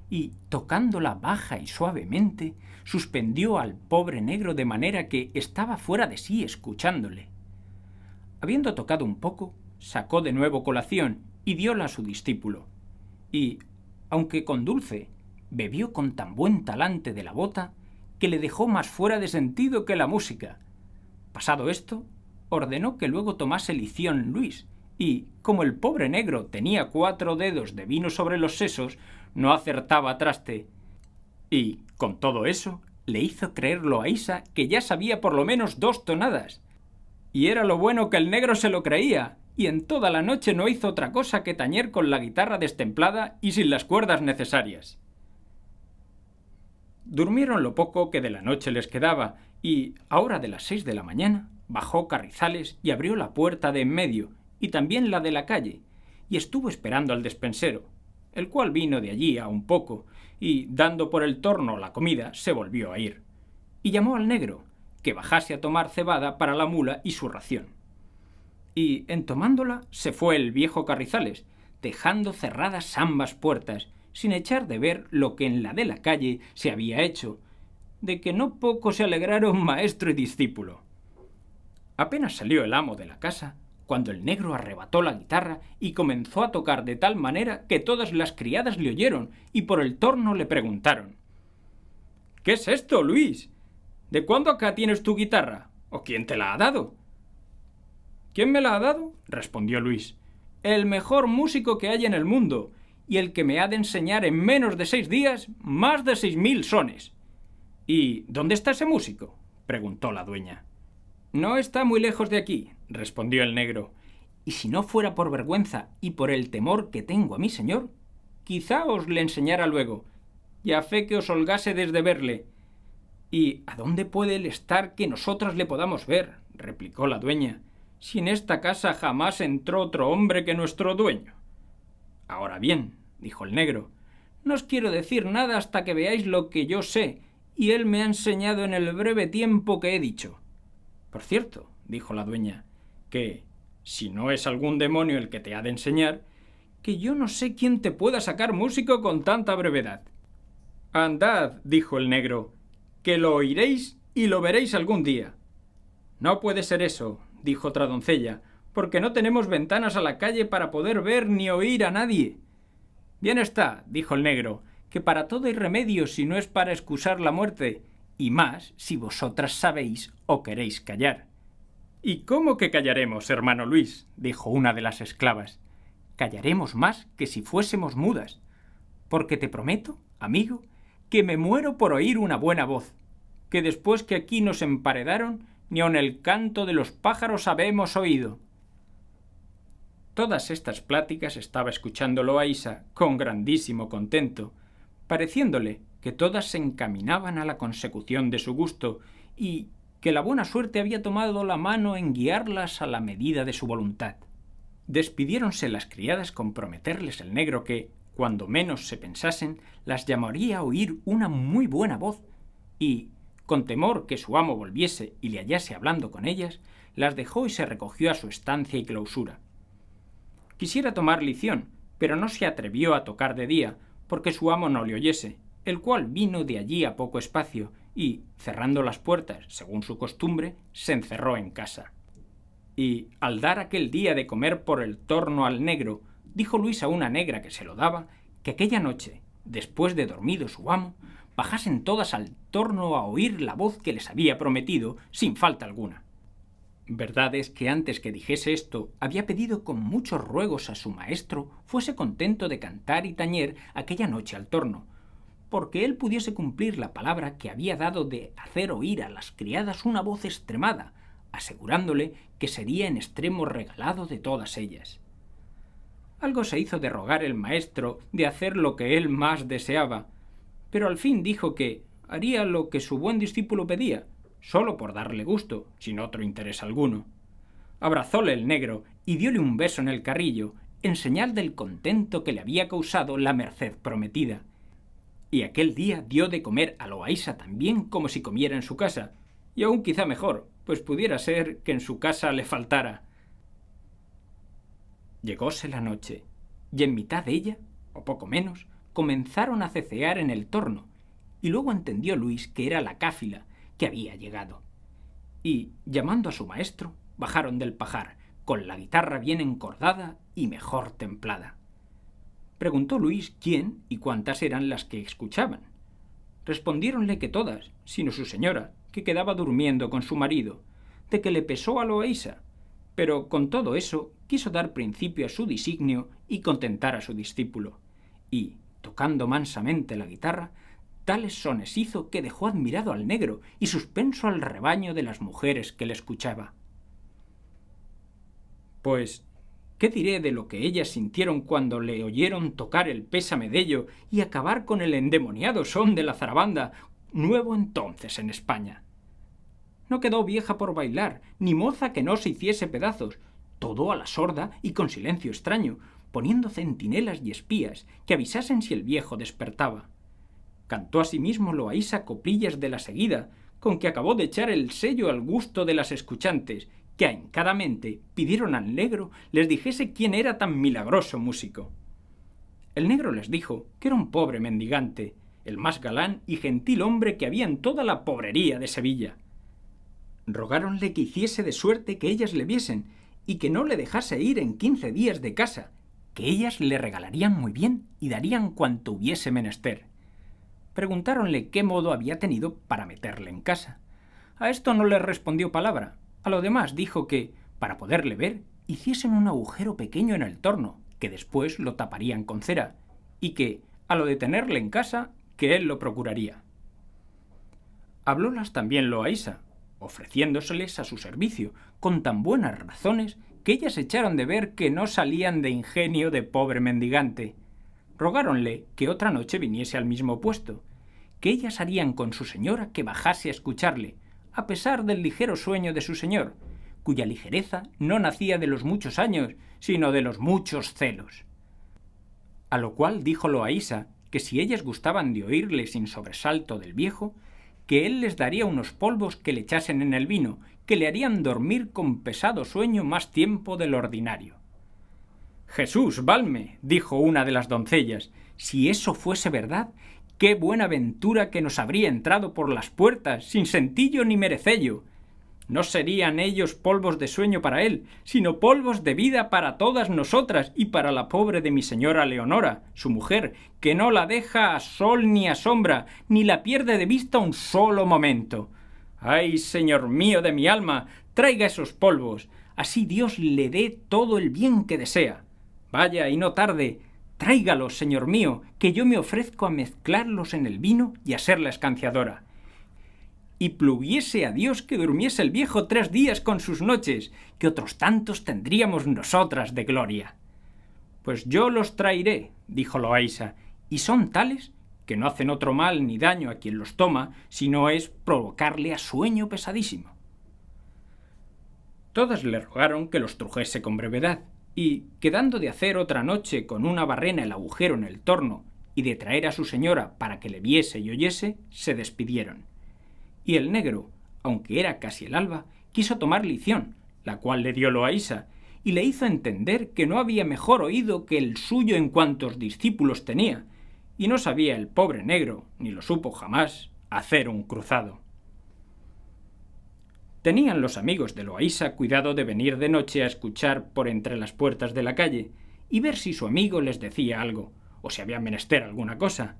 y, tocándola baja y suavemente, suspendió al pobre negro de manera que estaba fuera de sí escuchándole. Habiendo tocado un poco, sacó de nuevo colación y dióla a su discípulo, y, aunque con dulce, bebió con tan buen talante de la bota que le dejó más fuera de sentido que la música. Pasado esto, ordenó que luego tomase lición Luis, y, como el pobre negro tenía 4 dedos de vino sobre los sesos, no acertaba traste, y, con todo eso, le hizo creer Loaísa que ya sabía por lo menos 2 tonadas. Y era lo bueno que el negro se lo creía, y en toda la noche no hizo otra cosa que tañer con la guitarra destemplada y sin las cuerdas necesarias. Durmieron lo poco que de la noche les quedaba, y, a hora de las 6 de la mañana, bajó Carrizales y abrió la puerta de en medio, y también la de la calle, y estuvo esperando al despensero, el cual vino de allí a un poco, y, dando por el torno la comida, se volvió a ir, y llamó al negro, que bajase a tomar cebada para la mula y su ración. Y, en tomándola, se fue el viejo Carrizales, dejando cerradas ambas puertas, sin echar de ver lo que en la de la calle se había hecho, de que no poco se alegraron maestro y discípulo. Apenas salió el amo de la casa, cuando el negro arrebató la guitarra y comenzó a tocar de tal manera que todas las criadas le oyeron y por el torno le preguntaron: «¿Qué es esto, Luis? ¿De cuándo acá tienes tu guitarra? ¿O quién te la ha dado?» «¿Quién me la ha dado?», respondió Luis. «El mejor músico que hay en el mundo, y el que me ha de enseñar en menos de 6 días más de 6.000 sones». «¿Y dónde está ese músico?», preguntó la dueña. «No está muy lejos de aquí», respondió el negro, «y si no fuera por vergüenza y por el temor que tengo a mi señor, quizá os le enseñara luego, y a fe que os holgásedes de verle». «¿Y a dónde puede él estar que nosotras le podamos ver?», replicó la dueña, «si en esta casa jamás entró otro hombre que nuestro dueño». «Ahora bien», dijo el negro, «no os quiero decir nada hasta que veáis lo que yo sé, y él me ha enseñado en el breve tiempo que he dicho». «Por cierto», dijo la dueña, «que, si no es algún demonio el que te ha de enseñar, que yo no sé quién te pueda sacar músico con tanta brevedad». Andad, dijo el negro, que lo oiréis y lo veréis algún día. No puede ser eso, dijo otra doncella, porque no tenemos ventanas a la calle para poder ver ni oír a nadie. Bien está, dijo el negro, que para todo hay remedio si no es para excusar la muerte, y más si vosotras sabéis o queréis callar. ¿Y cómo que callaremos, hermano Luis?, dijo una de las esclavas. Callaremos más que si fuésemos mudas, porque te prometo, amigo, que me muero por oír una buena voz, que después que aquí nos emparedaron, ni aun el canto de los pájaros habemos oído. Todas estas pláticas estaba escuchando Loaysa con grandísimo contento, pareciéndole que todas se encaminaban a la consecución de su gusto y que la buena suerte había tomado la mano en guiarlas a la medida de su voluntad. Despidiéronse las criadas con prometerles el negro que, cuando menos se pensasen, las llamaría a oír una muy buena voz, y, con temor que su amo volviese y le hallase hablando con ellas, las dejó y se recogió a su estancia y clausura. Quisiera tomar lición, pero no se atrevió a tocar de día, porque su amo no le oyese, el cual vino de allí a poco espacio, y, cerrando las puertas, según su costumbre, se encerró en casa. Y, al dar aquel día de comer por el torno al negro, dijo Luis a una negra que se lo daba, que aquella noche, después de dormido su amo, bajasen todas al torno a oír la voz que les había prometido, sin falta alguna. Verdad es que antes que dijese esto, había pedido con muchos ruegos a su maestro fuese contento de cantar y tañer aquella noche al torno, porque él pudiese cumplir la palabra que había dado de hacer oír a las criadas una voz extremada, asegurándole que sería en extremo regalado de todas ellas. Algo se hizo de rogar el maestro de hacer lo que él más deseaba, pero al fin dijo que haría lo que su buen discípulo pedía, solo por darle gusto, sin otro interés alguno. Abrazóle el negro y dióle un beso en el carrillo, en señal del contento que le había causado la merced prometida. Y aquel día dio de comer a Loaysa tan bien como si comiera en su casa, y aún quizá mejor, pues pudiera ser que en su casa le faltara. Llegóse la noche, y en mitad de ella, o poco menos, comenzaron a cecear en el torno, y luego entendió Luis que era la cáfila que había llegado. Y, llamando a su maestro, bajaron del pajar, con la guitarra bien encordada y mejor templada. Preguntó Luis quién y cuántas eran las que escuchaban. Respondiéronle que todas, sino su señora, que quedaba durmiendo con su marido, de que le pesó a Loaysa, pero con todo eso quiso dar principio a su disignio y contentar a su discípulo, y, tocando mansamente la guitarra, tales sones hizo que dejó admirado al negro y suspenso al rebaño de las mujeres que le escuchaba. Pues, ¿qué diré de lo que ellas sintieron cuando le oyeron tocar el pésame dello y acabar con el endemoniado son de la zarabanda, nuevo entonces en España? No quedó vieja por bailar, ni moza que no se hiciese pedazos, todo a la sorda y con silencio extraño, poniendo centinelas y espías que avisasen si el viejo despertaba. Cantó asimismo Loaysa coplillas de la seguida, con que acabó de echar el sello al gusto de las escuchantes, que ahincadamente pidieron al negro les dijese quién era tan milagroso músico. El negro les dijo que era un pobre mendigante, el más galán y gentil hombre que había en toda la pobrería de Sevilla. Rogáronle que hiciese de suerte que ellas le viesen, y que no le dejase ir en 15 días de casa, que ellas le regalarían muy bien y darían cuanto hubiese menester. Preguntáronle qué modo había tenido para meterle en casa. A esto no le respondió palabra. A lo demás dijo que, para poderle ver, hiciesen un agujero pequeño en el torno, que después lo taparían con cera, y que, a lo de tenerle en casa, que él lo procuraría. Hablólas también Loaysa, ofreciéndoseles a su servicio, con tan buenas razones que ellas echaron de ver que no salían de ingenio de pobre mendigante. Rogáronle que otra noche viniese al mismo puesto, que ellas harían con su señora que bajase a escucharle, a pesar del ligero sueño de su señor, cuya ligereza no nacía de los muchos años, sino de los muchos celos. A lo cual dijo Loaysa que si ellas gustaban de oírle sin sobresalto del viejo, que él les daría unos polvos que le echasen en el vino, que le harían dormir con pesado sueño más tiempo del ordinario. Jesús, valme, dijo una de las doncellas, si eso fuese verdad, qué buena ventura que nos habría entrado por las puertas, sin sentillo ni merecello. No serían ellos polvos de sueño para él, sino polvos de vida para todas nosotras y para la pobre de mi señora Leonora, su mujer, que no la deja a sol ni a sombra, ni la pierde de vista un solo momento. ¡Ay, señor mío de mi alma! Traiga esos polvos, así Dios le dé todo el bien que desea. Vaya, y no tarde, tráigalos, señor mío, que yo me ofrezco a mezclarlos en el vino y a ser la escanciadora. Y pluguiese a Dios que durmiese el viejo 3 días con sus noches, que otros tantos tendríamos nosotras de gloria. Pues yo los traeré, dijo Loaysa, y son tales que no hacen otro mal ni daño a quien los toma, sino es provocarle a sueño pesadísimo. Todas le rogaron que los trujese con brevedad, y, quedando de hacer otra noche con una barrena el agujero en el torno y de traer a su señora para que le viese y oyese, se despidieron. Y el negro, aunque era casi el alba, quiso tomar lición, la cual le dio Loaysa, y le hizo entender que no había mejor oído que el suyo en cuantos discípulos tenía, y no sabía el pobre negro, ni lo supo jamás, hacer un cruzado. Tenían los amigos de Loaysa cuidado de venir de noche a escuchar por entre las puertas de la calle y ver si su amigo les decía algo, o si había menester alguna cosa,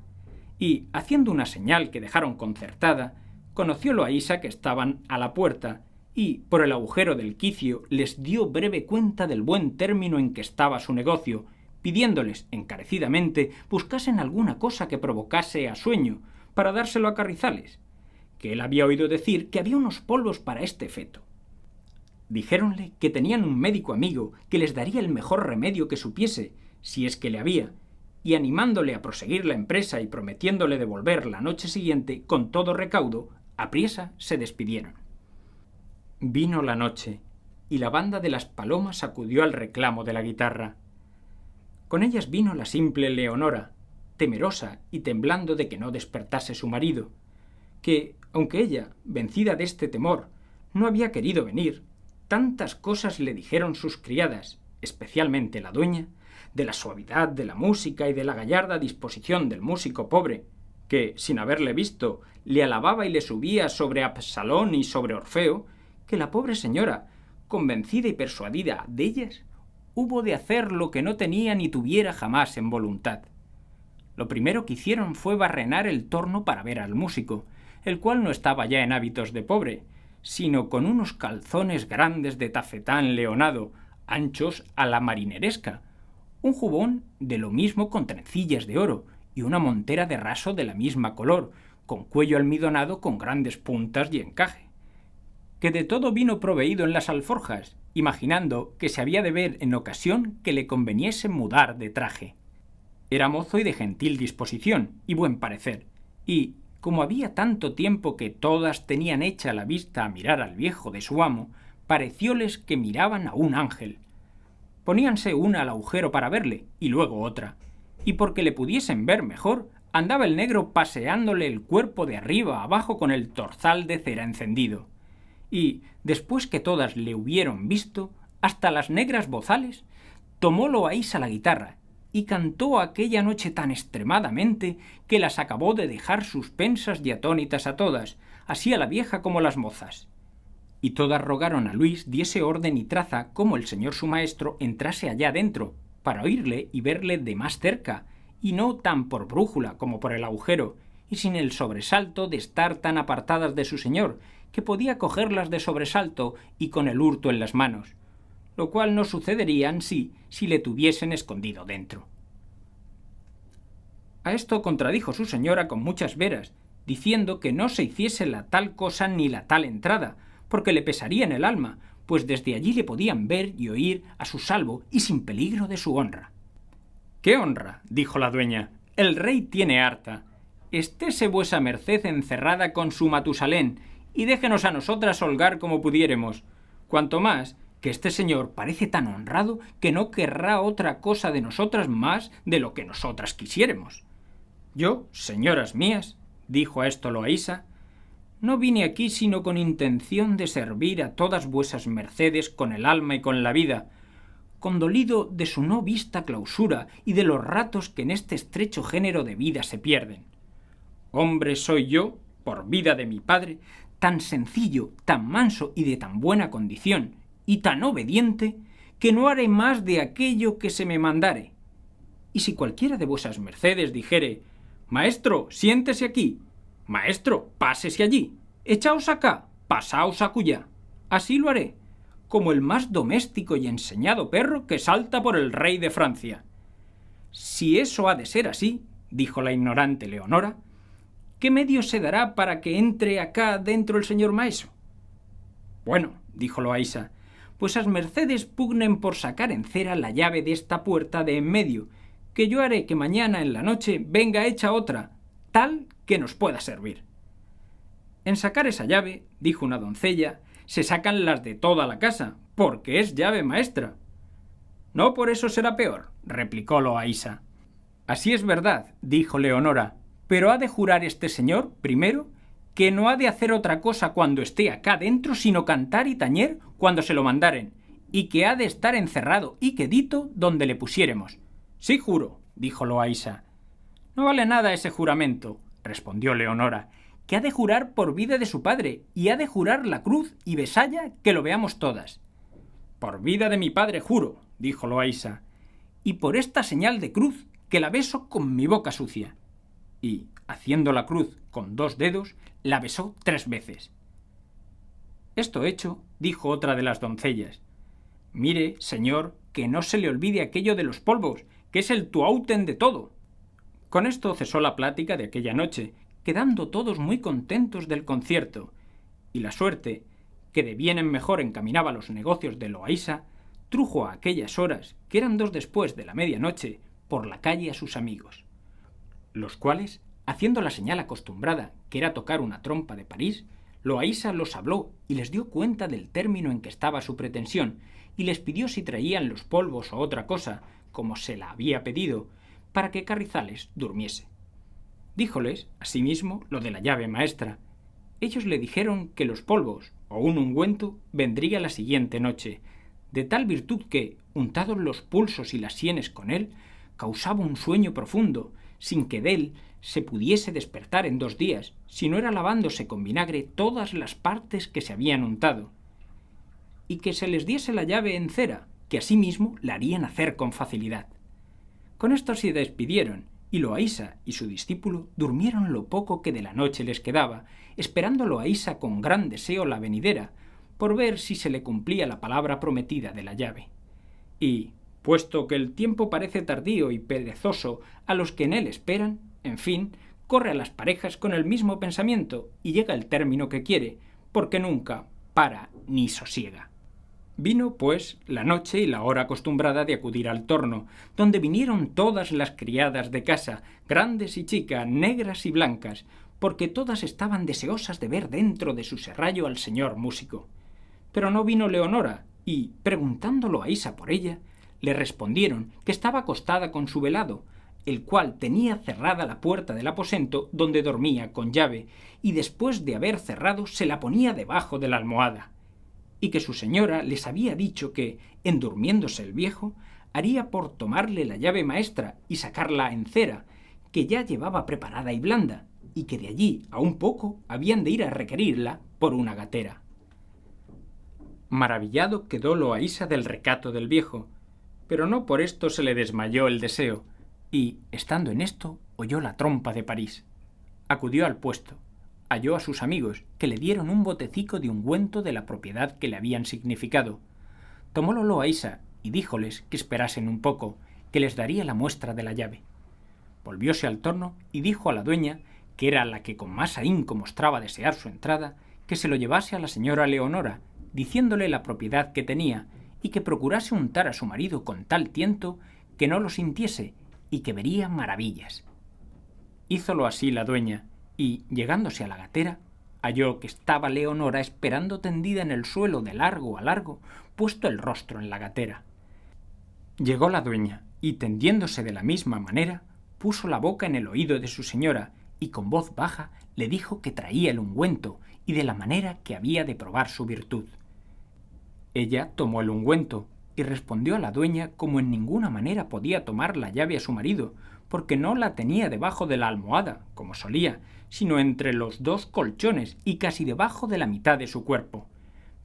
y, haciendo una señal que dejaron concertada, conoció Loaysa que estaban a la puerta y, por el agujero del quicio, les dio breve cuenta del buen término en que estaba su negocio, pidiéndoles encarecidamente buscasen alguna cosa que provocase a sueño, para dárselo a Carrizales, que él había oído decir que había unos polvos para este efecto. Dijéronle que tenían un médico amigo que les daría el mejor remedio que supiese, si es que le había, y animándole a proseguir la empresa y prometiéndole devolver la noche siguiente con todo recaudo, apriesa se despidieron. Vino la noche, y la banda de las palomas acudió al reclamo de la guitarra. Con ellas vino la simple Leonora, temerosa y temblando de que no despertase su marido, que, aunque ella, vencida de este temor, no había querido venir, tantas cosas le dijeron sus criadas, especialmente la dueña, de la suavidad de la música y de la gallarda disposición del músico pobre, que, sin haberle visto, le alababa y le subía sobre Absalón y sobre Orfeo, que la pobre señora, convencida y persuadida de ellas, hubo de hacer lo que no tenía ni tuviera jamás en voluntad. Lo primero que hicieron fue barrenar el torno para ver al músico, el cual no estaba ya en hábitos de pobre, sino con unos calzones grandes de tafetán leonado, anchos a la marineresca, un jubón de lo mismo con trencillas de oro y una montera de raso de la misma color, con cuello almidonado con grandes puntas y encaje, que de todo vino proveído en las alforjas, imaginando que se había de ver en ocasión que le conveniese mudar de traje. Era mozo y de gentil disposición y buen parecer, y, como había tanto tiempo que todas tenían hecha la vista a mirar al viejo de su amo, parecióles que miraban a un ángel. Poníanse una al agujero para verle, y luego otra, y porque le pudiesen ver mejor, andaba el negro paseándole el cuerpo de arriba a abajo con el torzal de cera encendido. Y, después que todas le hubieron visto, hasta las negras bozales, tomó Loaysa la guitarra, y cantó aquella noche tan extremadamente que las acabó de dejar suspensas y atónitas a todas, así a la vieja como a las mozas. Y todas rogaron a Luis diese orden y traza cómo el señor su maestro entrase allá dentro, para oírle y verle de más cerca, y no tan por brújula como por el agujero, y sin el sobresalto de estar tan apartadas de su señor, que podía cogerlas de sobresalto y con el hurto en las manos, lo cual no sucedería ansí si le tuviesen escondido dentro. A esto contradijo su señora con muchas veras, diciendo que no se hiciese la tal cosa ni la tal entrada, porque le pesaría en el alma, pues desde allí le podían ver y oír a su salvo y sin peligro de su honra. —¿Qué honra? —dijo la dueña—. El rey tiene harta. Estése vuesa merced encerrada con su Matusalén, y déjenos a nosotras holgar como pudiéremos. Cuanto más que este señor parece tan honrado que no querrá otra cosa de nosotras más de lo que nosotras quisiéremos. Yo, señoras mías, dijo a esto Loaysa, no vine aquí sino con intención de servir a todas vuesas mercedes con el alma y con la vida, condolido de su no vista clausura y de los ratos que en este estrecho género de vida se pierden. Hombre soy yo, por vida de mi padre, tan sencillo, tan manso y de tan buena condición, y tan obediente, que no haré más de aquello que se me mandare. Y si cualquiera de vuesas mercedes dijere: Maestro, siéntese aquí; Maestro, pásese allí; echaos acá, pasaos acullá; así lo haré, como el más doméstico y enseñado perro que salta por el rey de Francia. Si eso ha de ser así, dijo la ignorante Leonora, ¿qué medio se dará para que entre acá dentro el señor maeso? Bueno, dijo Loaysa, pues as mercedes pugnen por sacar en cera la llave de esta puerta de en medio, que yo haré que mañana en la noche venga hecha otra, tal que nos pueda servir. En sacar esa llave, dijo una doncella, se sacan las de toda la casa, porque es llave maestra. No por eso será peor, replicó Loaysa. Así es verdad, dijo Leonora, pero ha de jurar este señor, primero, que no ha de hacer otra cosa cuando esté acá dentro sino cantar y tañer cuando se lo mandaren, y que ha de estar encerrado y quedito donde le pusiéremos. Sí juro, dijo Loaysa. No vale nada ese juramento, respondió Leonora, que ha de jurar por vida de su padre, y ha de jurar la cruz y besalla que lo veamos todas. Por vida de mi padre juro, dijo Loaysa, y por esta señal de cruz que la beso con mi boca sucia. Y, haciendo la cruz con 2 dedos, la besó 3 veces. Esto hecho, dijo otra de las doncellas, mire, señor, que no se le olvide aquello de los polvos, que es el tuauten de todo. Con esto cesó la plática de aquella noche, quedando todos muy contentos del concierto, y la suerte, que de bien en mejor encaminaba los negocios de Loaysa, trujo a aquellas horas, que eran 2 después de la medianoche, por la calle a sus amigos, los cuales, haciendo la señal acostumbrada, que era tocar una trompa de París, Loaysa los habló y les dio cuenta del término en que estaba su pretensión, y les pidió si traían los polvos o otra cosa, como se la había pedido, para que Carrizales durmiese. Díjoles, asimismo, lo de la llave maestra. Ellos le dijeron que los polvos, o un ungüento, vendría la siguiente noche, de tal virtud que, untados los pulsos y las sienes con él, causaba un sueño profundo, sin que de él se pudiese despertar en 2 días, si no era lavándose con vinagre todas las partes que se habían untado, y que se les diese la llave en cera, que asimismo la harían hacer con facilidad. Con esto se despidieron, y Loaysa y su discípulo durmieron lo poco que de la noche les quedaba, esperando Loaysa con gran deseo la venidera, por ver si se le cumplía la palabra prometida de la llave. Y, puesto que el tiempo parece tardío y perezoso a los que en él esperan, en fin, corre a las parejas con el mismo pensamiento y llega al término que quiere, porque nunca para ni sosiega. Vino, pues, la noche y la hora acostumbrada de acudir al torno, donde vinieron todas las criadas de casa, grandes y chicas, negras y blancas, porque todas estaban deseosas de ver dentro de su serrallo al señor músico. Pero no vino Leonora, y, preguntándolo a Isa por ella, le respondieron que estaba acostada con su velado, el cual tenía cerrada la puerta del aposento donde dormía con llave, y después de haber cerrado se la ponía debajo de la almohada, y que su señora les había dicho que, en durmiéndose el viejo, haría por tomarle la llave maestra y sacarla en cera, que ya llevaba preparada y blanda, y que de allí a un poco habían de ir a requerirla por una gatera. Maravillado quedó Loaysa del recato del viejo, pero no por esto se le desmayó el deseo, y, estando en esto, oyó la trompa de París. Acudió al puesto, halló a sus amigos, que le dieron un botecico de ungüento de la propiedad que le habían significado. Tomólo Loaysa y díjoles que esperasen un poco, que les daría la muestra de la llave. Volvióse al torno y dijo a la dueña, que era la que con más ahínco mostraba desear su entrada, que se lo llevase a la señora Leonora, diciéndole la propiedad que tenía, y que procurase untar a su marido con tal tiento que no lo sintiese y que vería maravillas. Hízolo así la dueña, y, llegándose a la gatera, halló que estaba Leonora esperando tendida en el suelo de largo a largo, puesto el rostro en la gatera. Llegó la dueña, y tendiéndose de la misma manera, puso la boca en el oído de su señora, y con voz baja le dijo que traía el ungüento, y de la manera que había de probar su virtud. Ella tomó el ungüento, y respondió a la dueña como en ninguna manera podía tomar la llave a su marido, porque no la tenía debajo de la almohada, como solía, sino entre los 2 colchones y casi debajo de la mitad de su cuerpo,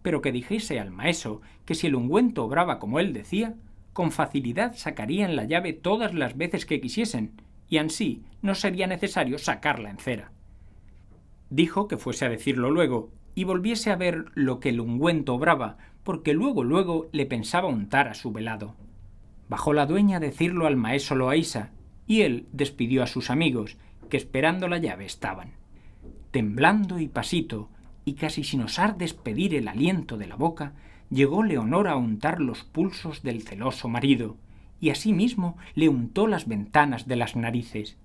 pero que dijese al maeso que si el ungüento obraba como él decía, con facilidad sacarían la llave todas las veces que quisiesen, y ansí no sería necesario sacarla en cera. Dijo que fuese a decirlo luego, y volviese a ver lo que el ungüento obraba, porque luego le pensaba untar a su velado. Bajó la dueña a decirlo al maeso Loaysa, y él despidió a sus amigos, que esperando la llave estaban. Temblando y pasito, y casi sin osar despedir el aliento de la boca, llegó Leonora a untar los pulsos del celoso marido, y asimismo le untó las ventanas de las narices.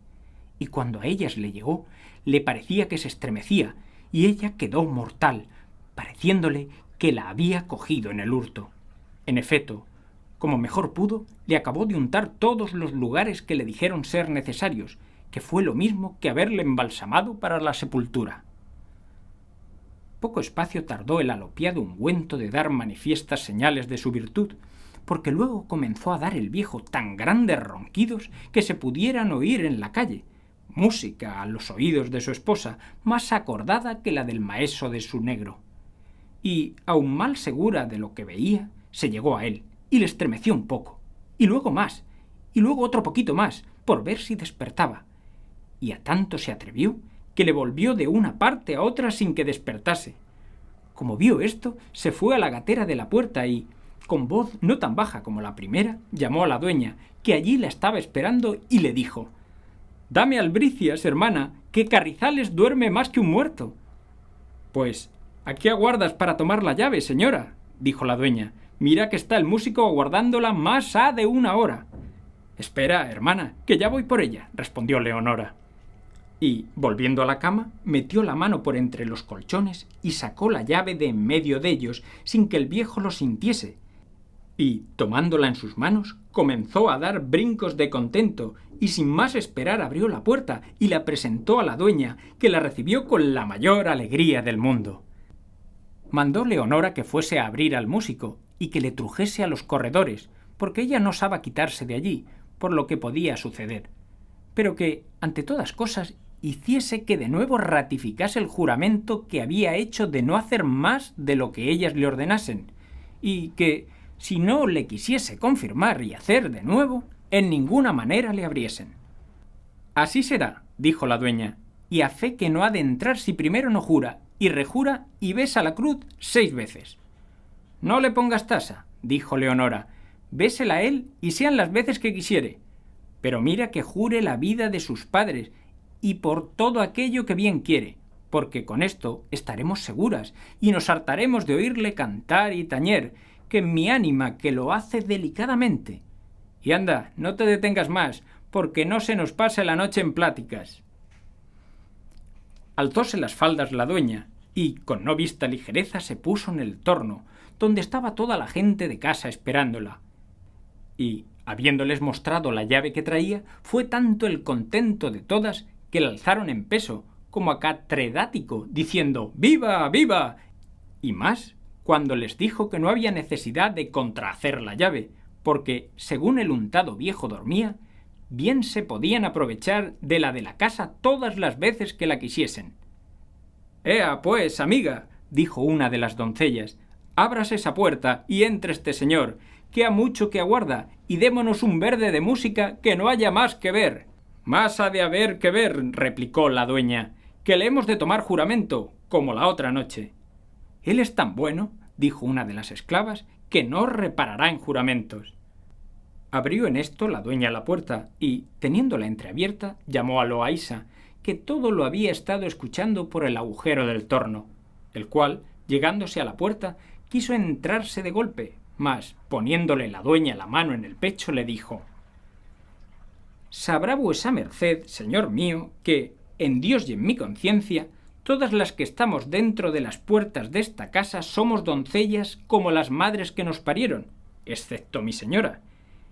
Y cuando a ellas le llegó, le parecía que se estremecía, y ella quedó mortal, pareciéndole que la había cogido en el hurto. En efecto, como mejor pudo, le acabó de untar todos los lugares que le dijeron ser necesarios, que fue lo mismo que haberle embalsamado para la sepultura. Poco espacio tardó el alopiado ungüento de dar manifiestas señales de su virtud, porque luego comenzó a dar el viejo tan grandes ronquidos que se pudieran oír en la calle, música a los oídos de su esposa, más acordada que la del maeso de su negro. Y, aun mal segura de lo que veía, se llegó a él, y le estremeció un poco, y luego más, y luego otro poquito más, por ver si despertaba. Y a tanto se atrevió, que le volvió de una parte a otra sin que despertase. Como vio esto, se fue a la gatera de la puerta y, con voz no tan baja como la primera, llamó a la dueña, que allí la estaba esperando, y le dijo: «Dame albricias, hermana, que Carrizales duerme más que un muerto». «Pues, ¿a qué aguardas para tomar la llave, señora?», dijo la dueña. «Mira que está el músico aguardándola más ha de 1 hora». «Espera, hermana, que ya voy por ella», respondió Leonora. Y, volviendo a la cama, metió la mano por entre los colchones y sacó la llave de en medio de ellos sin que el viejo lo sintiese. Y, tomándola en sus manos, comenzó a dar brincos de contento y sin más esperar abrió la puerta y la presentó a la dueña, que la recibió con la mayor alegría del mundo. Mandó Leonora que fuese a abrir al músico y que le trujese a los corredores, porque ella no osaba quitarse de allí, por lo que podía suceder, pero que, ante todas cosas, hiciese que de nuevo ratificase el juramento que había hecho de no hacer más de lo que ellas le ordenasen, y que, si no le quisiese confirmar y hacer de nuevo, en ninguna manera le abriesen. «Así será», dijo la dueña, «y a fe que no ha de entrar si primero no jura, y rejura y besa la cruz 6 veces». «No le pongas tasa», dijo Leonora, «bésela él y sean las veces que quisiere, pero mira que jure la vida de sus padres y por todo aquello que bien quiere, porque con esto estaremos seguras y nos hartaremos de oírle cantar y tañer, que en mi ánima que lo hace delicadamente. Y anda, no te detengas más, porque no se nos pase la noche en pláticas». Alzóse las faldas la dueña y, con no vista ligereza, se puso en el torno, donde estaba toda la gente de casa esperándola. Y, habiéndoles mostrado la llave que traía, fue tanto el contento de todas que la alzaron en peso, como a catredático, diciendo «¡Viva, viva!», y más cuando les dijo que no había necesidad de contrahacer la llave, porque, según el untado viejo dormía, bien se podían aprovechar de la casa todas las veces que la quisiesen. «Ea, pues, amiga», dijo una de las doncellas, «ábrase esa puerta y entre este señor, que ha mucho que aguarda, y démonos un verde de música que no haya más que ver». «Más ha de haber que ver», replicó la dueña, «que le hemos de tomar juramento, como la otra noche». «Él es tan bueno», dijo una de las esclavas, «que no reparará en juramentos». Abrió en esto la dueña la puerta y, teniéndola entreabierta, llamó a Loaysa, que todo lo había estado escuchando por el agujero del torno, el cual, llegándose a la puerta, quiso entrarse de golpe, mas, poniéndole la dueña la mano en el pecho, le dijo: «Sabrá vuesa merced, señor mío, que, en Dios y en mi conciencia, todas las que estamos dentro de las puertas de esta casa somos doncellas como las madres que nos parieron, excepto mi señora,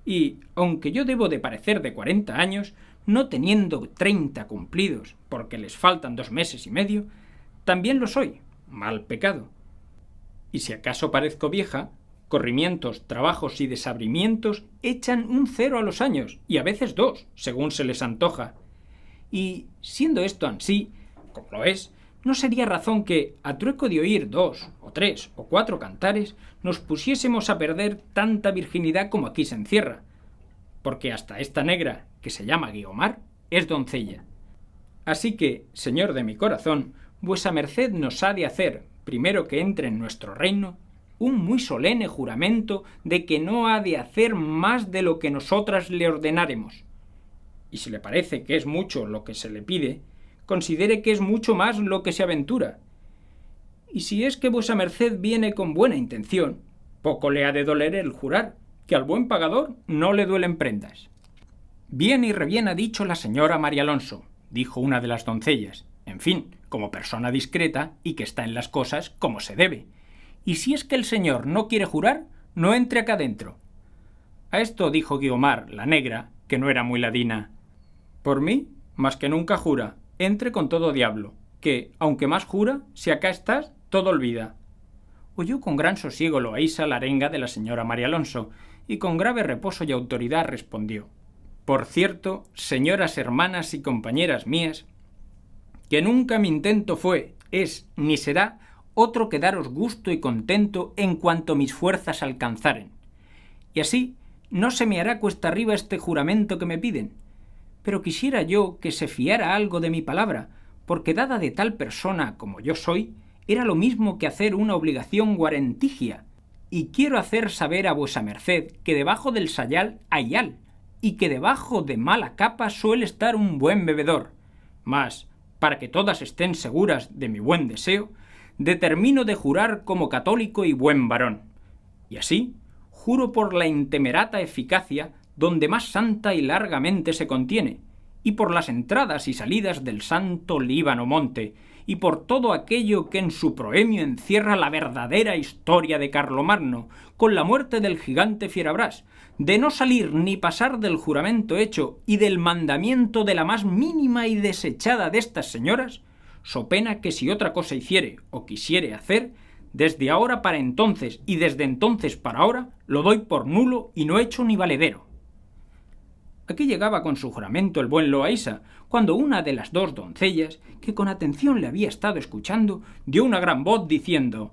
y, aunque yo debo de parecer de 40 años, no teniendo 30 cumplidos, porque les faltan 2 meses y medio, también lo soy, mal pecado. Y si acaso parezco vieja, corrimientos, trabajos y desabrimientos echan un 0 a los años, y a veces 2, según se les antoja. Y, siendo esto ansí, como lo es, no sería razón que, a trueco de oír 2, o 3, o 4 cantares, nos pusiésemos a perder tanta virginidad como aquí se encierra, porque hasta esta negra, que se llama Guiomar, es doncella. Así que, señor de mi corazón, vuesa merced nos ha de hacer, primero que entre en nuestro reino, un muy solene juramento de que no ha de hacer más de lo que nosotras le ordenáremos. Y si le parece que es mucho lo que se le pide, considere que es mucho más lo que se aventura. Y si es que vuesa merced viene con buena intención, poco le ha de doler el jurar, que al buen pagador no le duelen prendas. Bien y rebién ha dicho la señora Marialonso, dijo una de las doncellas, en fin, como persona discreta y que está en las cosas como se debe. Y si es que el señor no quiere jurar, no entre acá dentro. A esto dijo Guiomar, la negra, que no era muy ladina. Por mí, más que nunca jura, entre con todo diablo, que, aunque más jura, si acá estás, todo olvida. Oyó con gran sosiego Loaysa la arenga de la señora Marialonso, y con grave reposo y autoridad respondió: por cierto, señoras hermanas y compañeras mías, que nunca mi intento fue, es, ni será otro que daros gusto y contento en cuanto mis fuerzas alcanzaren. Y así no se me hará cuesta arriba este juramento que me piden. Pero quisiera yo que se fiara algo de mi palabra, porque dada de tal persona como yo soy, era lo mismo que hacer una obligación guarentigia. Y quiero hacer saber a vuesa merced que debajo del sayal hay al, y que debajo de mala capa suele estar un buen bebedor. Mas, para que todas estén seguras de mi buen deseo, determino de jurar como católico y buen varón. Y así, juro por la intemerata eficacia donde más santa y largamente se contiene, y por las entradas y salidas del santo Líbano monte, y por todo aquello que en su proemio encierra la verdadera historia de Carlomagno, con la muerte del gigante Fierabras, de no salir ni pasar del juramento hecho y del mandamiento de la más mínima y desechada de estas señoras, so pena que si otra cosa hiciere o quisiere hacer, desde ahora para entonces y desde entonces para ahora, lo doy por nulo y no hecho ni valedero. Aquí llegaba con su juramento el buen Loaysa, cuando una de las dos doncellas, que con atención le había estado escuchando, dio una gran voz diciendo: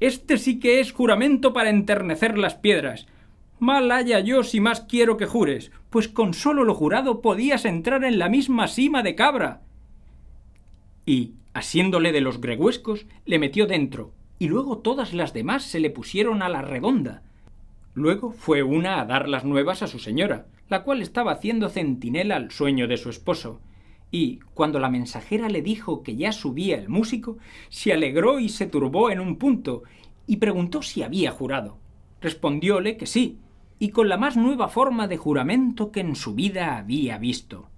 «Este sí que es juramento para enternecer las piedras. Mal haya yo si más quiero que jures, pues con solo lo jurado podías entrar en la misma sima de cabra». Y, asiéndole de los gregüescos, le metió dentro, y luego todas las demás se le pusieron a la redonda. Luego fue una a dar las nuevas a su señora, la cual estaba haciendo centinela al sueño de su esposo, y, cuando la mensajera le dijo que ya subía el músico, se alegró y se turbó en un punto, y preguntó si había jurado. Respondióle que sí, y con la más nueva forma de juramento que en su vida había visto.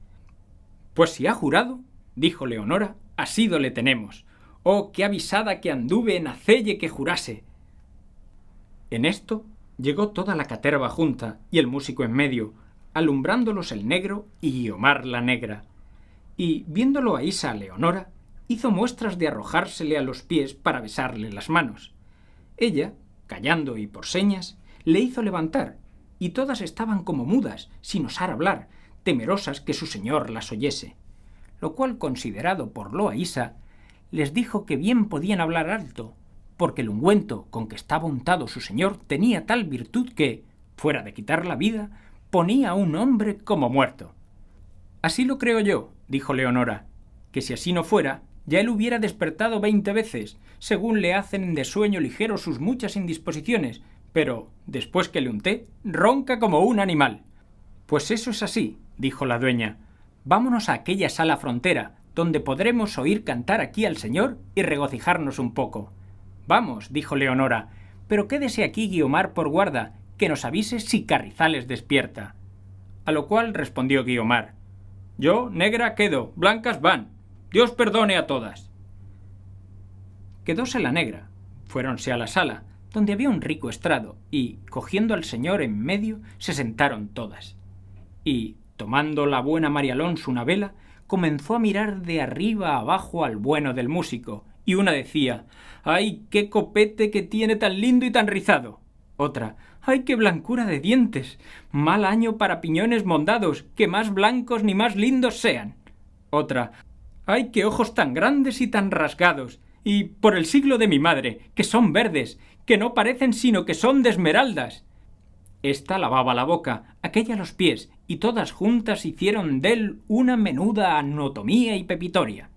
«Pues si ha jurado», dijo Leonora, «asido le tenemos. Oh, qué avisada que anduve en hacelle que jurase». En esto llegó toda la caterva junta y el músico en medio, alumbrándolos el negro y Guiomar la negra. Y, viéndolo a Isa Leonora, hizo muestras de arrojársele a los pies para besarle las manos. Ella, callando y por señas, le hizo levantar, y todas estaban como mudas, sin osar hablar, temerosas que su señor las oyese. Lo cual, considerado por Loaysa, les dijo que bien podían hablar alto, porque el ungüento con que estaba untado su señor tenía tal virtud que, fuera de quitar la vida, ponía a un hombre como muerto. «Así lo creo yo», dijo Leonora, «que si así no fuera, ya él hubiera despertado 20 veces, según le hacen de sueño ligero sus muchas indisposiciones, pero, después que le unté, ronca como un animal». «Pues eso es así», dijo la dueña. «Vámonos a aquella sala frontera, donde podremos oír cantar aquí al señor y regocijarnos un poco». «Vamos», dijo Leonora, «pero quédese aquí Guiomar por guarda, que nos avise si Carrizales despierta». A lo cual respondió Guiomar: «Yo, negra, quedo, blancas van. Dios perdone a todas». Quedóse la negra, fuéronse a la sala, donde había un rico estrado, y, cogiendo al señor en medio, se sentaron todas. Y, tomando la buena Marialonso una vela, comenzó a mirar de arriba abajo al bueno del músico, y una decía: «¡Ay, qué copete que tiene tan lindo y tan rizado!». Otra: ¡ay, qué blancura de dientes! Mal año para piñones mondados, que más blancos ni más lindos sean. Otra: ¡ay, qué ojos tan grandes y tan rasgados! Y por el siglo de mi madre, que son verdes, que no parecen sino que son de esmeraldas. Esta lavaba la boca, aquella los pies, y todas juntas hicieron dél una menuda anatomía y pepitoria.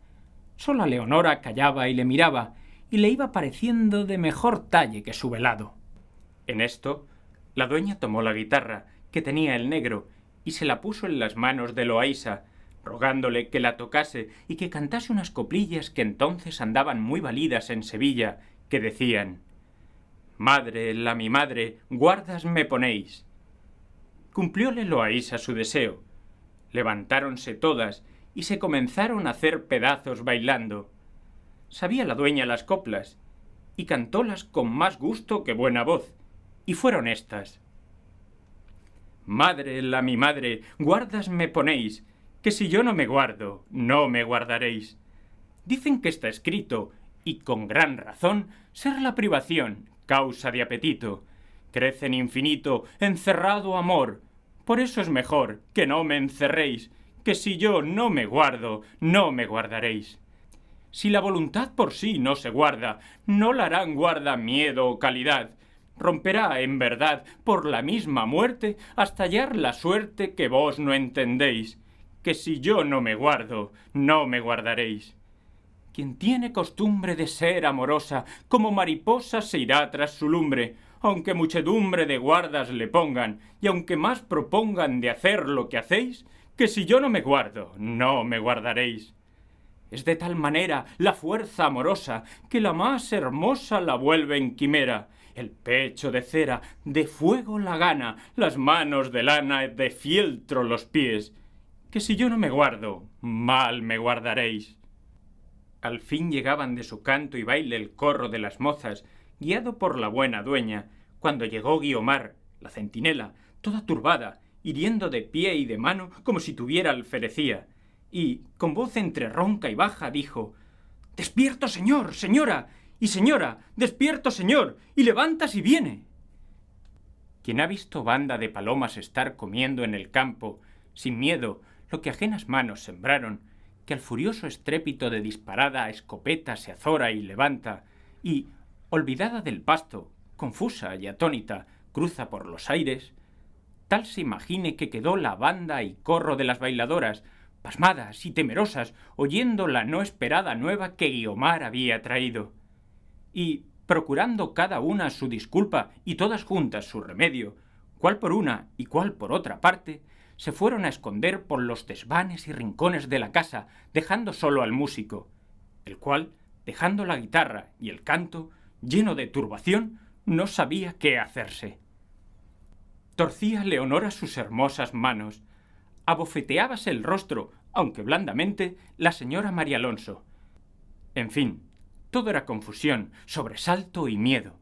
Sola Leonora callaba y le miraba, y le iba pareciendo de mejor talle que su velado. En esto, la dueña tomó la guitarra, que tenía el negro, y se la puso en las manos de Loaísa, rogándole que la tocase y que cantase unas coplillas que entonces andaban muy validas en Sevilla, que decían: «Madre, la mi madre, guardas me ponéis». Cumplióle Loaísa su deseo. Levantáronse todas y se comenzaron a hacer pedazos bailando. Sabía la dueña las coplas, y cantólas con más gusto que buena voz, y fueron estas: «Madre, la mi madre, guardas me ponéis, que si yo no me guardo, no me guardaréis. Dicen que está escrito, y con gran razón, ser la privación causa de apetito. Crece en infinito encerrado amor, por eso es mejor que no me encerréis, que si yo no me guardo, no me guardaréis. Si la voluntad por sí no se guarda, no la harán guarda miedo o calidad. Romperá, en verdad, por la misma muerte, hasta hallar la suerte que vos no entendéis, que si yo no me guardo, no me guardaréis. Quien tiene costumbre de ser amorosa, como mariposa se irá tras su lumbre, aunque muchedumbre de guardas le pongan, y aunque más propongan de hacer lo que hacéis, que si yo no me guardo, no me guardaréis. Es de tal manera la fuerza amorosa, que la más hermosa la vuelve en quimera, el pecho de cera, de fuego la gana, las manos de lana, de fieltro los pies, que si yo no me guardo, mal me guardaréis». Al fin llegaban de su canto y baile el corro de las mozas, guiado por la buena dueña, cuando llegó Guiomar, la centinela, toda turbada, hiriendo de pie y de mano como si tuviera alferecía, y, con voz entre ronca y baja, dijo: «¡Despierto, señor, señora! ¡Y señora, despierto, señor! ¡Y levanta si viene!». Quien ha visto banda de palomas estar comiendo en el campo, sin miedo, lo que ajenas manos sembraron, que al furioso estrépito de disparada escopeta se azora y levanta, y, olvidada del pasto, confusa y atónita, cruza por los aires, tal se imagine que quedó la banda y corro de las bailadoras, pasmadas y temerosas, oyendo la no esperada nueva que Guiomar había traído. Y, procurando cada una su disculpa y todas juntas su remedio, cuál por una y cuál por otra parte, se fueron a esconder por los desvanes y rincones de la casa, dejando solo al músico, el cual, dejando la guitarra y el canto, lleno de turbación, no sabía qué hacerse. Torcía Leonora sus hermosas manos, abofeteábase el rostro, aunque blandamente, la señora Marialonso. En fin, todo era confusión, sobresalto y miedo.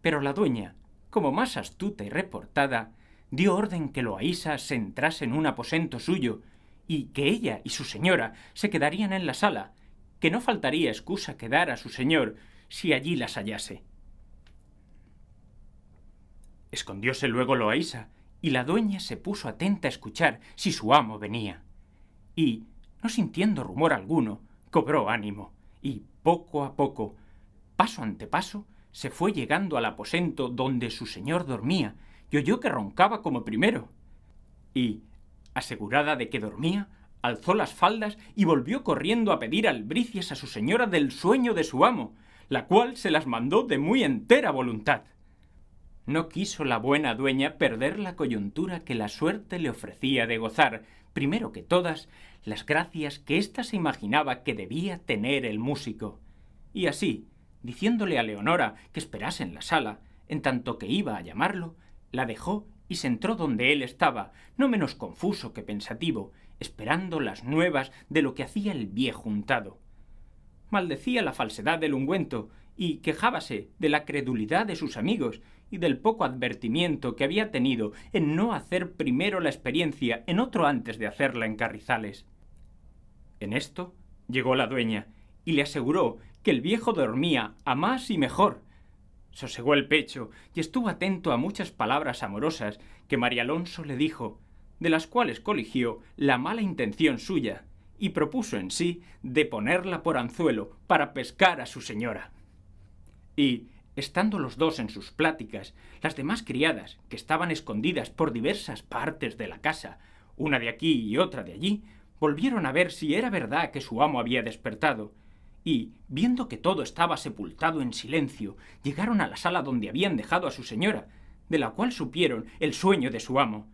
Pero la dueña, como más astuta y reportada, dio orden que Loaísa se entrase en un aposento suyo, y que ella y su señora se quedarían en la sala, que no faltaría excusa que dar a su señor si allí las hallase. Escondióse luego Loaísa, y la dueña se puso atenta a escuchar si su amo venía. Y, no sintiendo rumor alguno, cobró ánimo, y poco a poco, paso ante paso, se fue llegando al aposento donde su señor dormía, y oyó que roncaba como primero. Y, asegurada de que dormía, alzó las faldas y volvió corriendo a pedir albricias a su señora del sueño de su amo, la cual se las mandó de muy entera voluntad. No quiso la buena dueña perder la coyuntura que la suerte le ofrecía de gozar, primero que todas, las gracias que ésta se imaginaba que debía tener el músico. Y así, diciéndole a Leonora que esperase en la sala, en tanto que iba a llamarlo, la dejó y se entró donde él estaba, no menos confuso que pensativo, esperando las nuevas de lo que hacía el viejo untado. Maldecía la falsedad del ungüento y quejábase de la credulidad de sus amigos y del poco advertimiento que había tenido en no hacer primero la experiencia en otro antes de hacerla en Carrizales. En esto llegó la dueña y le aseguró que el viejo dormía a más y mejor, sosegó el pecho y estuvo atento a muchas palabras amorosas que Marialonso le dijo, de las cuales coligió la mala intención suya y propuso en sí de ponerla por anzuelo para pescar a su señora. Y, estando los dos en sus pláticas, las demás criadas, que estaban escondidas por diversas partes de la casa, una de aquí y otra de allí, volvieron a ver si era verdad que su amo había despertado, y, viendo que todo estaba sepultado en silencio, llegaron a la sala donde habían dejado a su señora, de la cual supieron el sueño de su amo,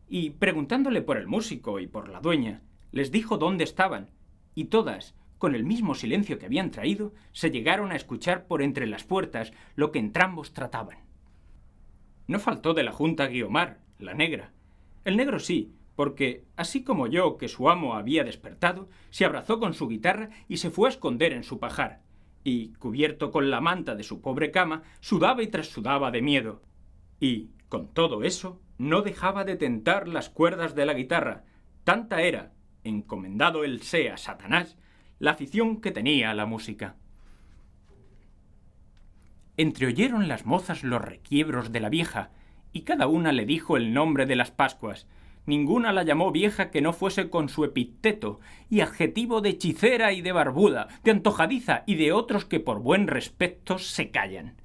y, preguntándole por el músico y por la dueña, les dijo dónde estaban, y todas, con el mismo silencio que habían traído, se llegaron a escuchar por entre las puertas lo que entrambos trataban. No faltó de la junta Guiomar, la negra. El negro sí, porque, así como yo que su amo había despertado, se abrazó con su guitarra y se fue a esconder en su pajar, y, cubierto con la manta de su pobre cama, sudaba y trasudaba de miedo. Y, con todo eso, no dejaba de tentar las cuerdas de la guitarra. Tanta era, encomendado él sea a Satanás, la afición que tenía a la música. Entreoyeron las mozas los requiebros de la vieja, y cada una le dijo el nombre de las Pascuas. Ninguna la llamó vieja que no fuese con su epíteto y adjetivo de hechicera y de barbuda, de antojadiza y de otros que por buen respecto se callan.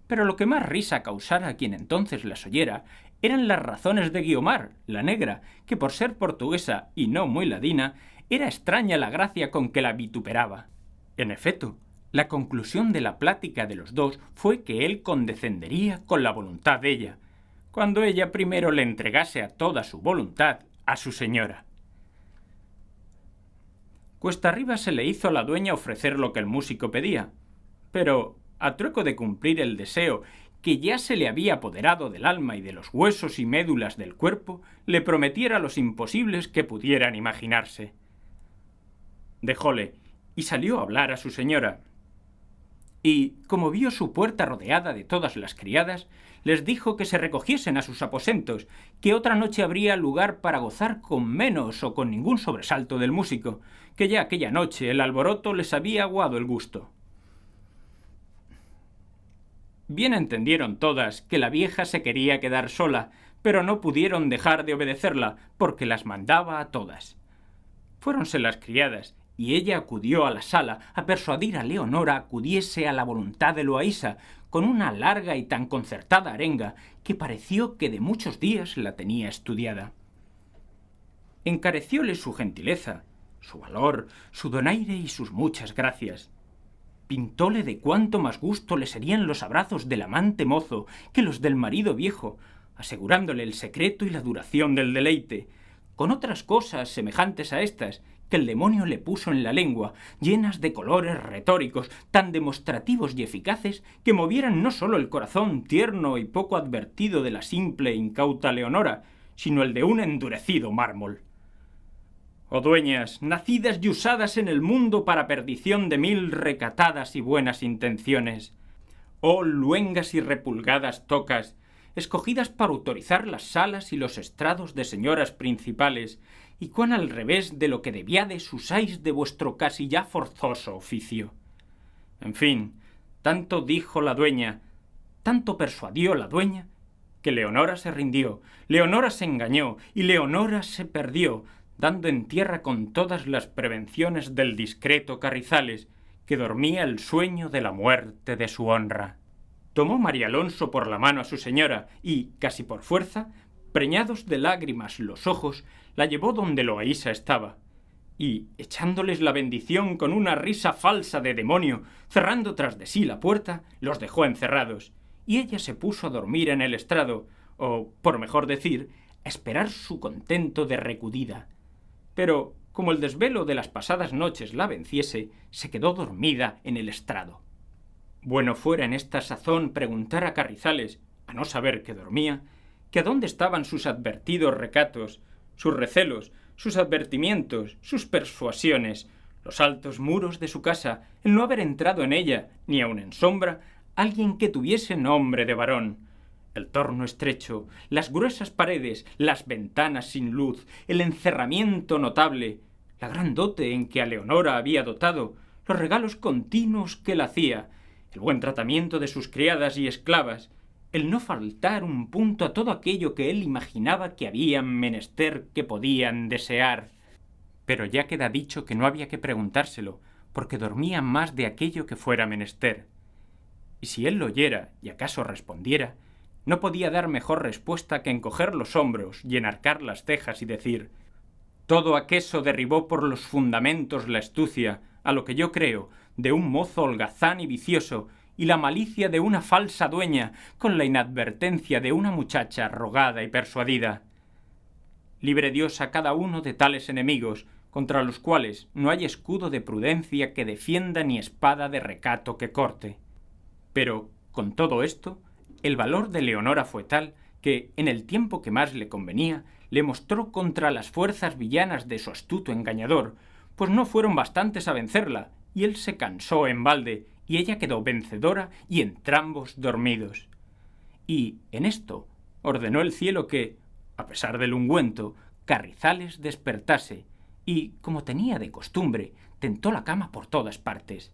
Pero lo que más risa causara a quien entonces las oyera eran las razones de Guiomar, la negra, que por ser portuguesa y no muy ladina, era extraña la gracia con que la vituperaba. En efecto, la conclusión de la plática de los dos fue que él condescendería con la voluntad de ella, cuando ella primero le entregase a toda su voluntad a su señora. Cuesta arriba se le hizo a la dueña ofrecer lo que el músico pedía, pero, a trueco de cumplir el deseo que ya se le había apoderado del alma y de los huesos y médulas del cuerpo, le prometiera los imposibles que pudieran imaginarse. Dejóle y salió a hablar a su señora. Y, como vio su puerta rodeada de todas las criadas, les dijo que se recogiesen a sus aposentos, que otra noche habría lugar para gozar con menos o con ningún sobresalto del músico, que ya aquella noche el alboroto les había aguado el gusto. Bien entendieron todas que la vieja se quería quedar sola, pero no pudieron dejar de obedecerla, porque las mandaba a todas. Fuéronse las criadas, y ella acudió a la sala a persuadir a Leonora acudiese a la voluntad de Loaísa, con una larga y tan concertada arenga que pareció que de muchos días la tenía estudiada. Encarecióle su gentileza, su valor, su donaire y sus muchas gracias. Pintóle de cuánto más gusto le serían los abrazos del amante mozo que los del marido viejo, asegurándole el secreto y la duración del deleite, con otras cosas semejantes a estas que el demonio le puso en la lengua, llenas de colores retóricos tan demostrativos y eficaces que movieran no sólo el corazón tierno y poco advertido de la simple e incauta Leonora, sino el de un endurecido mármol. Oh dueñas, nacidas y usadas en el mundo para perdición de 1000 recatadas y buenas intenciones. Oh luengas y repulgadas tocas, escogidas para autorizar las salas y los estrados de señoras principales, y cuán al revés de lo que debiades usáis de vuestro casi ya forzoso oficio. En fin, tanto dijo la dueña, tanto persuadió la dueña, que Leonora se rindió, Leonora se engañó y Leonora se perdió, dando en tierra con todas las prevenciones del discreto Carrizales, que dormía el sueño de la muerte de su honra. Tomó Marialonso por la mano a su señora y, casi por fuerza, preñados de lágrimas los ojos, la llevó donde Loaísa estaba, y, echándoles la bendición con una risa falsa de demonio, cerrando tras de sí la puerta, los dejó encerrados, y ella se puso a dormir en el estrado, o, por mejor decir, a esperar su contento de recudida. Pero, como el desvelo de las pasadas noches la venciese, se quedó dormida en el estrado. Bueno fuera en esta sazón preguntar a Carrizales, a no saber que dormía, que adónde estaban sus advertidos recatos, sus recelos, sus advertimientos, sus persuasiones, los altos muros de su casa, el no haber entrado en ella, ni aun en sombra, alguien que tuviese nombre de varón, el torno estrecho, las gruesas paredes, las ventanas sin luz, el encerramiento notable, la gran dote en que a Leonora había dotado, los regalos continuos que la hacía, el buen tratamiento de sus criadas y esclavas, el no faltar un punto a todo aquello que él imaginaba que habían menester, que podían desear. Pero ya queda dicho que no había que preguntárselo, porque dormía más de aquello que fuera menester. Y si él lo oyera y acaso respondiera, no podía dar mejor respuesta que encoger los hombros y enarcar las cejas y decir: todo aqueso derribó por los fundamentos la astucia, a lo que yo creo, de un mozo holgazán y vicioso, y la malicia de una falsa dueña, con la inadvertencia de una muchacha rogada y persuadida. Libre Dios a cada uno de tales enemigos, contra los cuales no hay escudo de prudencia que defienda ni espada de recato que corte. Pero, con todo esto, el valor de Leonora fue tal que, en el tiempo que más le convenía, le mostró contra las fuerzas villanas de su astuto engañador, pues no fueron bastantes a vencerla, y él se cansó en balde, y ella quedó vencedora y entrambos dormidos. Y, en esto, ordenó el cielo que, a pesar del ungüento, Carrizales despertase, y, como tenía de costumbre, tentó la cama por todas partes.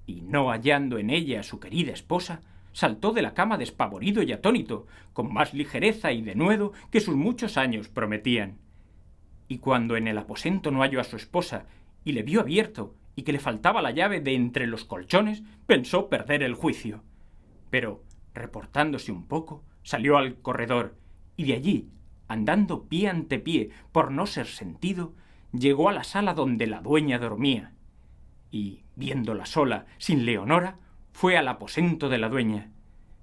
Y no hallando en ella a su querida esposa, saltó de la cama despavorido y atónito, con más ligereza y denuedo que sus muchos años prometían. Y cuando en el aposento no halló a su esposa, y le vio abierto, y que le faltaba la llave de entre los colchones, pensó perder el juicio. Pero, reportándose un poco, salió al corredor, y de allí, andando pie ante pie, por no ser sentido, llegó a la sala donde la dueña dormía, y, viéndola sola, sin Leonora, fue al aposento de la dueña,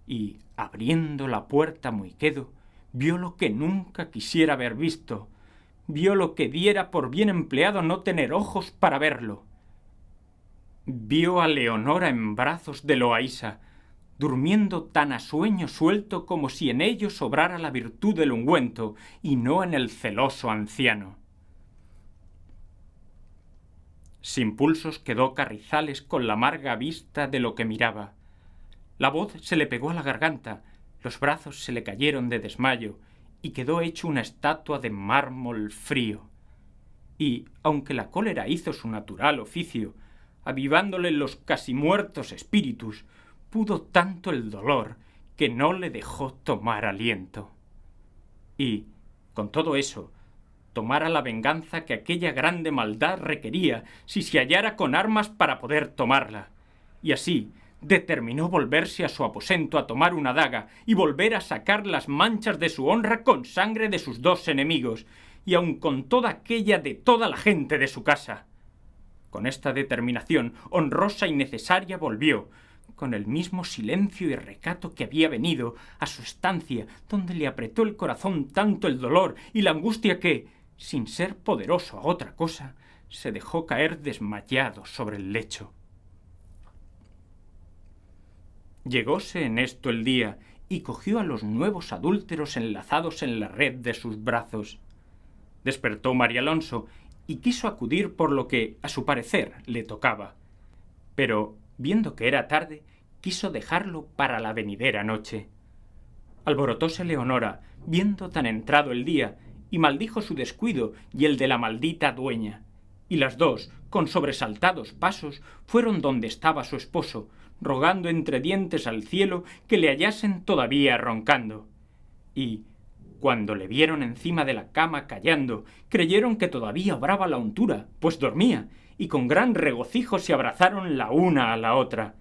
y, abriendo la puerta muy quedo, vio lo que nunca quisiera haber visto, vio lo que diera por bien empleado no tener ojos para verlo. Vio a Leonora en brazos de Loaísa, durmiendo tan a sueño suelto como si en ello sobrara la virtud del ungüento, y no en el celoso anciano. Sin pulsos quedó Carrizales con la amarga vista de lo que miraba. La voz se le pegó a la garganta, los brazos se le cayeron de desmayo, y quedó hecho una estatua de mármol frío. Y, aunque la cólera hizo su natural oficio, avivándole los casi muertos espíritus, pudo tanto el dolor que no le dejó tomar aliento. Y, con todo eso, tomara la venganza que aquella grande maldad requería si se hallara con armas para poder tomarla. Y así determinó volverse a su aposento a tomar una daga y volver a sacar las manchas de su honra con sangre de sus dos enemigos, y aun con toda aquella de toda la gente de su casa. Con esta determinación honrosa y necesaria volvió, con el mismo silencio y recato que había venido, a su estancia, donde le apretó el corazón tanto el dolor y la angustia que, sin ser poderoso a otra cosa, se dejó caer desmayado sobre el lecho. Llegóse en esto el día, y cogió a los nuevos adúlteros enlazados en la red de sus brazos. Despertó Marialonso, y quiso acudir por lo que, a su parecer, le tocaba. Pero, viendo que era tarde, quiso dejarlo para la venidera noche. Alborotóse Leonora, viendo tan entrado el día, y maldijo su descuido y el de la maldita dueña. Y las dos, con sobresaltados pasos, fueron donde estaba su esposo, rogando entre dientes al cielo que le hallasen todavía roncando. Y, cuando le vieron encima de la cama callando, creyeron que todavía obraba la untura, pues dormía, y con gran regocijo se abrazaron la una a la otra.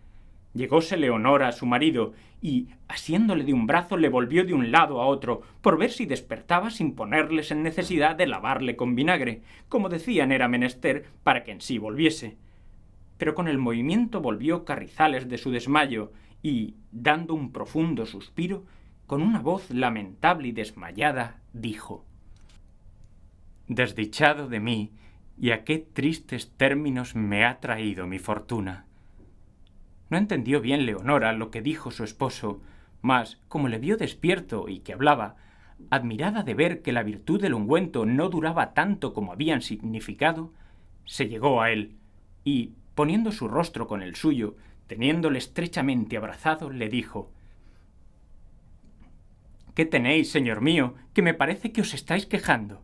Llegóse Leonora a su marido, y, asiéndole de un brazo, le volvió de un lado a otro, por ver si despertaba sin ponerles en necesidad de lavarle con vinagre, como decían era menester para que en sí volviese. Pero con el movimiento volvió Carrizales de su desmayo, y, dando un profundo suspiro, con una voz lamentable y desmayada, dijo: «Desdichado de mí, y a qué tristes términos me ha traído mi fortuna». No entendió bien Leonora lo que dijo su esposo, mas, como le vio despierto y que hablaba, admirada de ver que la virtud del ungüento no duraba tanto como habían significado, se llegó a él, y, poniendo su rostro con el suyo, teniéndole estrechamente abrazado, le dijo: «¿Qué tenéis, señor mío, que me parece que os estáis quejando?».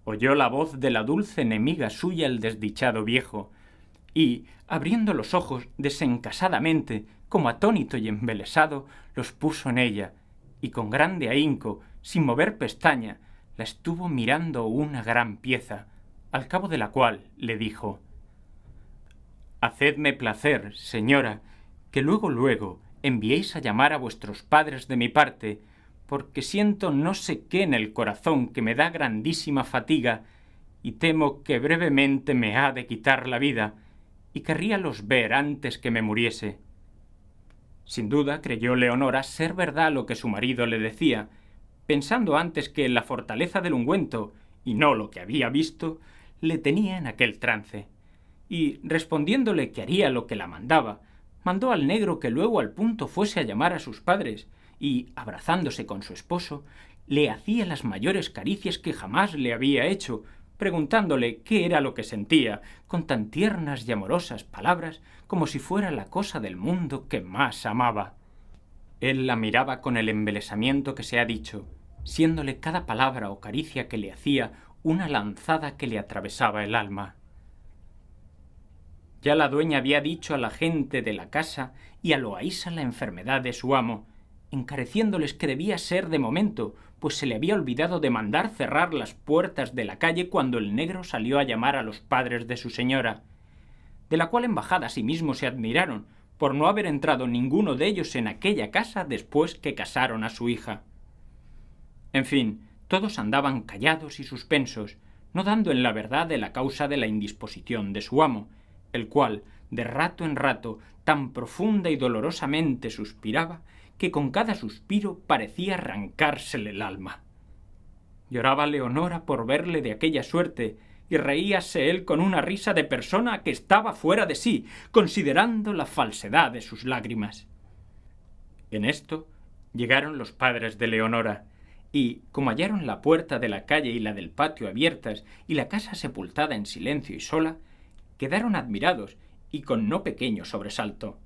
Oyó la voz de la dulce enemiga suya el desdichado viejo, y, abriendo los ojos desencasadamente, como atónito y embelesado, los puso en ella, y con grande ahínco, sin mover pestaña, la estuvo mirando una gran pieza, al cabo de la cual le dijo: «Hacedme placer, señora, que luego enviéis a llamar a vuestros padres de mi parte, porque siento no sé qué en el corazón que me da grandísima fatiga, y temo que brevemente me ha de quitar la vida, y querríalos ver antes que me muriese». Sin duda creyó Leonora ser verdad lo que su marido le decía, pensando antes que la fortaleza del ungüento, y no lo que había visto, le tenía en aquel trance, y respondiéndole que haría lo que la mandaba, mandó al negro que luego al punto fuese a llamar a sus padres, y, abrazándose con su esposo, le hacía las mayores caricias que jamás le había hecho, preguntándole qué era lo que sentía, con tan tiernas y amorosas palabras, como si fuera la cosa del mundo que más amaba. Él la miraba con el embelesamiento que se ha dicho, siéndole cada palabra o caricia que le hacía una lanzada que le atravesaba el alma. Ya la dueña había dicho a la gente de la casa y a Loaísa la enfermedad de su amo, encareciéndoles que debía ser de momento, pues se le había olvidado de mandar cerrar las puertas de la calle cuando el negro salió a llamar a los padres de su señora, de la cual embajada asimismo se admiraron, por no haber entrado ninguno de ellos en aquella casa después que casaron a su hija. En fin, todos andaban callados y suspensos, no dando en la verdad de la causa de la indisposición de su amo, el cual, de rato en rato, tan profunda y dolorosamente suspiraba, que con cada suspiro parecía arrancársele el alma. Lloraba Leonora por verle de aquella suerte, y reíase él con una risa de persona que estaba fuera de sí, considerando la falsedad de sus lágrimas. En esto llegaron los padres de Leonora, y, como hallaron la puerta de la calle y la del patio abiertas, y la casa sepultada en silencio y sola, quedaron admirados, y con no pequeño sobresalto.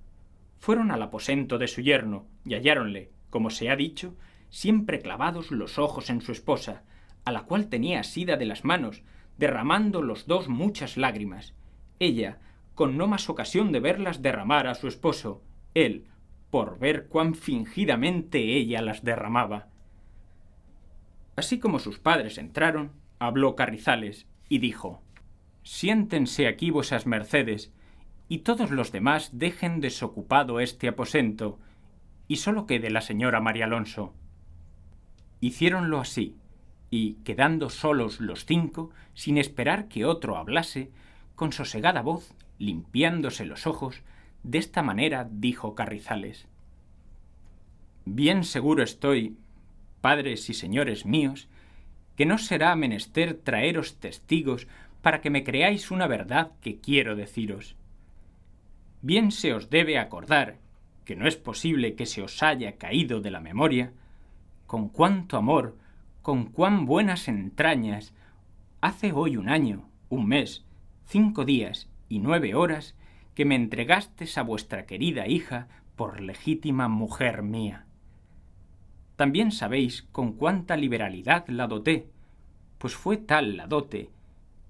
Fueron al aposento de su yerno, y halláronle, como se ha dicho, siempre clavados los ojos en su esposa, a la cual tenía asida de las manos, derramando los dos muchas lágrimas, ella, con no más ocasión de verlas derramar a su esposo, él, por ver cuán fingidamente ella las derramaba. Así como sus padres entraron, habló Carrizales, y dijo: «Siéntense aquí vuesas mercedes, y todos los demás dejen desocupado este aposento, y sólo quede la señora Marialonso». Hiciéronlo así, y, quedando solos los cinco, sin esperar que otro hablase, con sosegada voz, limpiándose los ojos, de esta manera dijo Carrizales: «Bien seguro estoy, padres y señores míos, que no será menester traeros testigos para que me creáis una verdad que quiero deciros. Bien se os debe acordar, que no es posible que se os haya caído de la memoria, con cuánto amor, con cuán buenas entrañas, hace hoy 1 año, 1 mes, 5 días y 9 horas, que me entregastes a vuestra querida hija por legítima mujer mía. También sabéis con cuánta liberalidad la doté, pues fue tal la dote,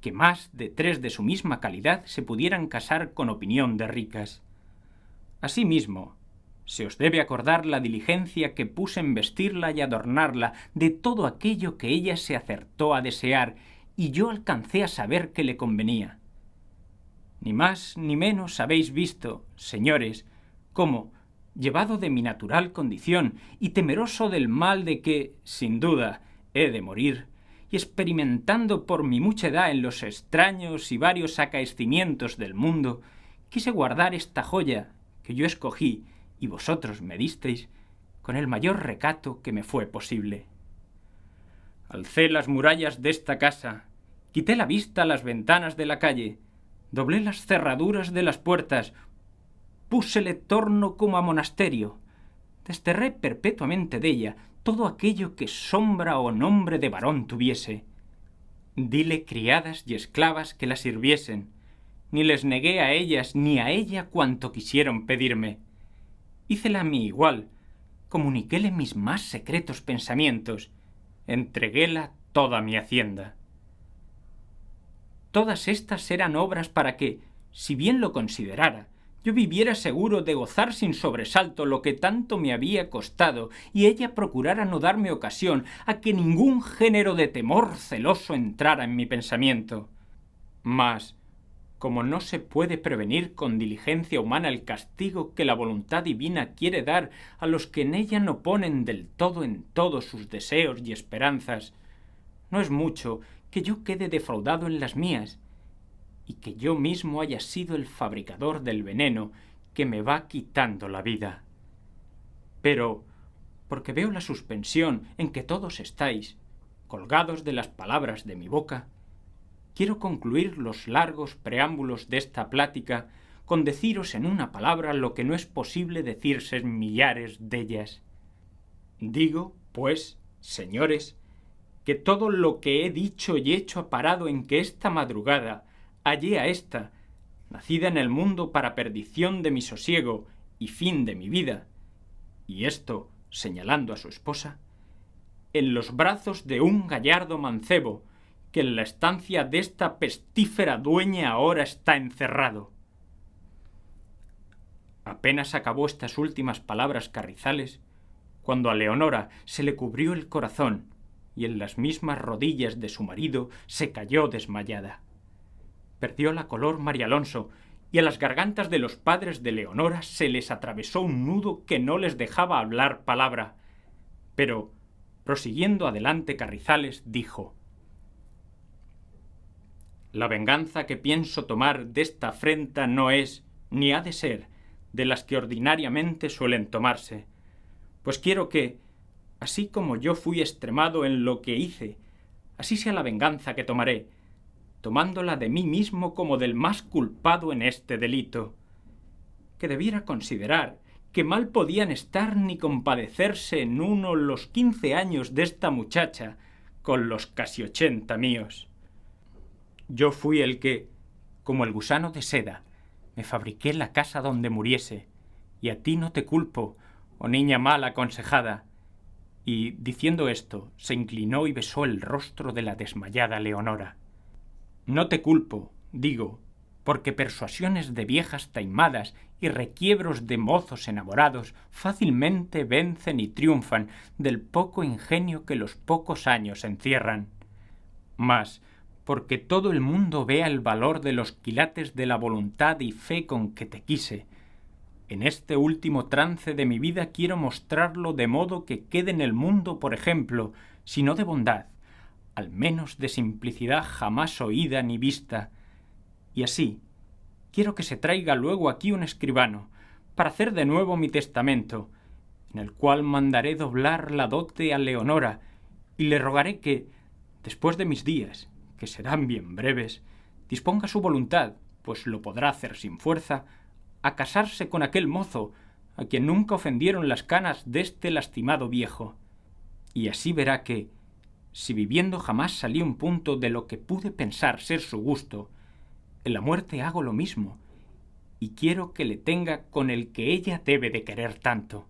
que más de 3 de su misma calidad se pudieran casar con opinión de ricas. Asimismo, se os debe acordar la diligencia que puse en vestirla y adornarla de todo aquello que ella se acertó a desear, y yo alcancé a saber que le convenía. Ni más ni menos habéis visto, señores, cómo, llevado de mi natural condición y temeroso del mal de que, sin duda, he de morir, y experimentando por mi mucha edad en los extraños y varios acaecimientos del mundo, quise guardar esta joya que yo escogí y vosotros me disteis con el mayor recato que me fue posible. Alcé las murallas de esta casa, quité la vista a las ventanas de la calle, doblé las cerraduras de las puertas, púsele torno como a monasterio, desterré perpetuamente de ella todo aquello que sombra o nombre de varón tuviese. Dile criadas y esclavas que la sirviesen, ni les negué a ellas ni a ella cuanto quisieron pedirme. Hícela a mi igual, comuniquéle mis más secretos pensamientos, entreguéla toda mi hacienda. Todas estas eran obras para que, si bien lo considerara, yo viviera seguro de gozar sin sobresalto lo que tanto me había costado, y ella procurara no darme ocasión a que ningún género de temor celoso entrara en mi pensamiento. Mas, como no se puede prevenir con diligencia humana el castigo que la voluntad divina quiere dar a los que en ella no ponen del todo en todo sus deseos y esperanzas, no es mucho que yo quede defraudado en las mías, y que yo mismo haya sido el fabricador del veneno que me va quitando la vida. Pero, porque veo la suspensión en que todos estáis, colgados de las palabras de mi boca, quiero concluir los largos preámbulos de esta plática con deciros en una palabra lo que no es posible decirse en millares dellas. Digo, pues, señores, que todo lo que he dicho y hecho ha parado en que esta madrugada hallé a esta, nacida en el mundo para perdición de mi sosiego y fin de mi vida, y esto señalando a su esposa, en los brazos de un gallardo mancebo, que en la estancia de esta pestífera dueña ahora está encerrado. Apenas acabó estas últimas palabras Carrizales, cuando a Leonora se le cubrió el corazón, y en las mismas rodillas de su marido se cayó desmayada. Perdió la color Marialonso, y a las gargantas de los padres de Leonora se les atravesó un nudo que no les dejaba hablar palabra. Pero, prosiguiendo adelante Carrizales, dijo: «La venganza que pienso tomar de esta afrenta no es, ni ha de ser, de las que ordinariamente suelen tomarse, pues quiero que, así como yo fui extremado en lo que hice, así sea la venganza que tomaré, tomándola de mí mismo como del más culpado en este delito, que debiera considerar que mal podían estar ni compadecerse en uno los 15 años de esta muchacha con los casi 80 míos. Yo fui el que, como el gusano de seda, me fabriqué la casa donde muriese, y a ti no te culpo, oh niña mal aconsejada». Y, diciendo esto, se inclinó y besó el rostro de la desmayada Leonora. «No te culpo, digo, porque persuasiones de viejas taimadas y requiebros de mozos enamorados fácilmente vencen y triunfan del poco ingenio que los pocos años encierran. Mas, porque todo el mundo vea el valor de los quilates de la voluntad y fe con que te quise, en este último trance de mi vida quiero mostrarlo de modo que quede en el mundo, por ejemplo, si no de bondad, al menos de simplicidad jamás oída ni vista. Y así, quiero que se traiga luego aquí un escribano, para hacer de nuevo mi testamento, en el cual mandaré doblar la dote a Leonora, y le rogaré que, después de mis días, que serán bien breves, disponga su voluntad, pues lo podrá hacer sin fuerza, a casarse con aquel mozo, a quien nunca ofendieron las canas de este lastimado viejo. Y así verá que, si viviendo jamás salí un punto de lo que pude pensar ser su gusto, en la muerte hago lo mismo, y quiero que le tenga con el que ella debe de querer tanto.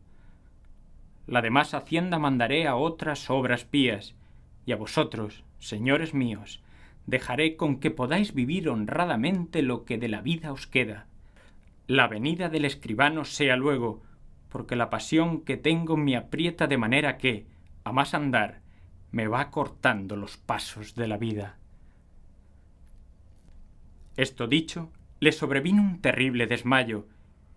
La demás hacienda mandaré a otras obras pías, y a vosotros, señores míos, dejaré con que podáis vivir honradamente lo que de la vida os queda. La venida del escribano sea luego, porque la pasión que tengo me aprieta de manera que, a más andar, me va cortando los pasos de la vida». Esto dicho, le sobrevino un terrible desmayo,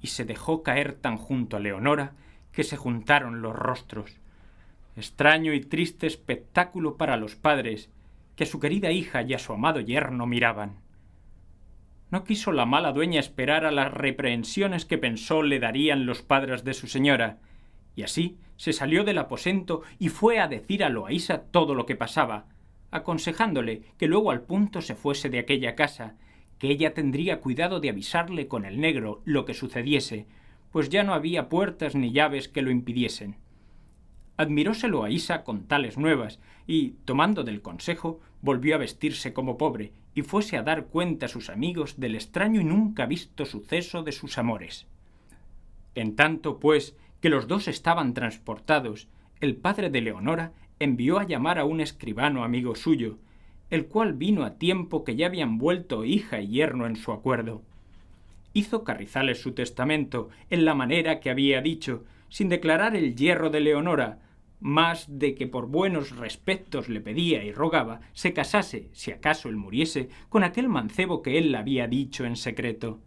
y se dejó caer tan junto a Leonora que se juntaron los rostros. Extraño y triste espectáculo para los padres, que a su querida hija y a su amado yerno miraban. No quiso la mala dueña esperar a las reprehensiones que pensó le darían los padres de su señora, y así se salió del aposento y fue a decir a Loaísa todo lo que pasaba, aconsejándole que luego al punto se fuese de aquella casa, que ella tendría cuidado de avisarle con el negro lo que sucediese, pues ya no había puertas ni llaves que lo impidiesen. Admiróse Loaísa con tales nuevas, y, tomando del consejo, volvió a vestirse como pobre, y fuese a dar cuenta a sus amigos del extraño y nunca visto suceso de sus amores. En tanto, pues, que los dos estaban transportados, el padre de Leonora envió a llamar a un escribano amigo suyo, el cual vino a tiempo que ya habían vuelto hija y yerno en su acuerdo. hizo Carrizales su testamento en la manera que había dicho, sin declarar el yerro de Leonora, más de que por buenos respectos le pedía y rogaba se casase, si acaso él muriese, con aquel mancebo que él había dicho en secreto.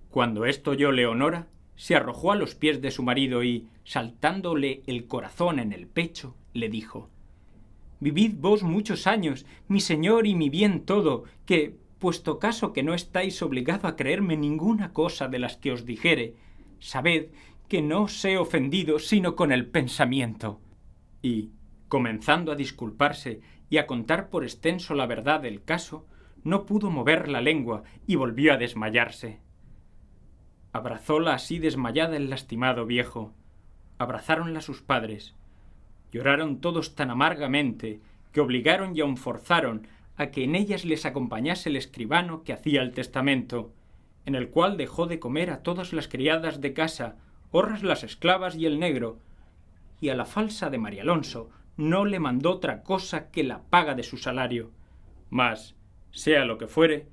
Cuando esto oyó Leonora, se arrojó a los pies de su marido y, saltándole el corazón en el pecho, le dijo: «Vivid vos muchos años, mi señor y mi bien todo, que, puesto caso que no estáis obligado a creerme ninguna cosa de las que os dijere, sabed que no os he ofendido sino con el pensamiento». Y, comenzando a disculparse y a contar por extenso la verdad del caso, no pudo mover la lengua y volvió a desmayarse. Abrazóla así desmayada el lastimado viejo. Abrazáronla sus padres. Lloraron todos tan amargamente que obligaron y aun forzaron a que en ellas les acompañase el escribano que hacía el testamento, en el cual dejó de comer a todas las criadas de casa, horras las esclavas y el negro, y a la falsa de Marialonso no le mandó otra cosa que la paga de su salario. Mas, sea lo que fuere,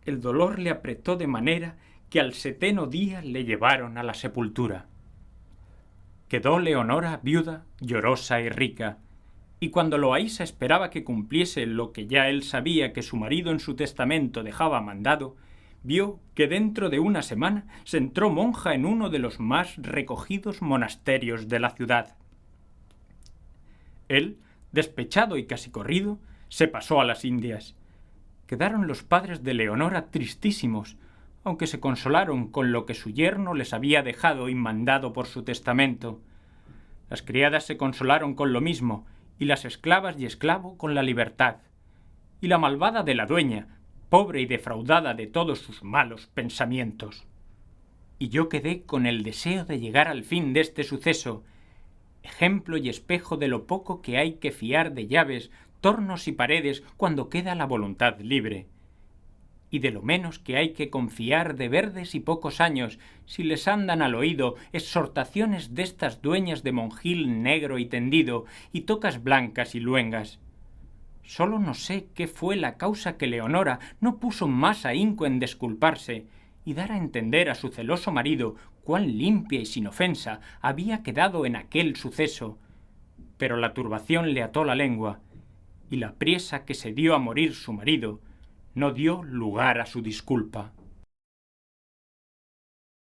el dolor le apretó de manera que al 7º día le llevaron a la sepultura. Quedó Leonora viuda, llorosa y rica, y cuando Loaysa esperaba que cumpliese lo que ya él sabía que su marido en su testamento dejaba mandado, vio que dentro de una semana se entró monja en uno de los más recogidos monasterios de la ciudad. Él, despechado y casi corrido, se pasó a las Indias. Quedaron los padres de Leonora tristísimos, aunque se consolaron con lo que su yerno les había dejado y mandado por su testamento. Las criadas se consolaron con lo mismo, y las esclavas y esclavo con la libertad. Y la malvada de la dueña, pobre y defraudada de todos sus malos pensamientos. Y yo quedé con el deseo de llegar al fin de este suceso, ejemplo y espejo de lo poco que hay que fiar de llaves, tornos y paredes cuando queda la voluntad libre, y de lo menos que hay que confiar de verdes y pocos años si les andan al oído exhortaciones de estas dueñas de monjil negro y tendido y tocas blancas y luengas. Solo no sé qué fue la causa que Leonora no puso más ahínco en desculparse y dar a entender a su celoso marido cuán limpia y sin ofensa había quedado en aquel suceso, pero la turbación le ató la lengua, y la priesa que se dio a morir su marido no dio lugar a su disculpa.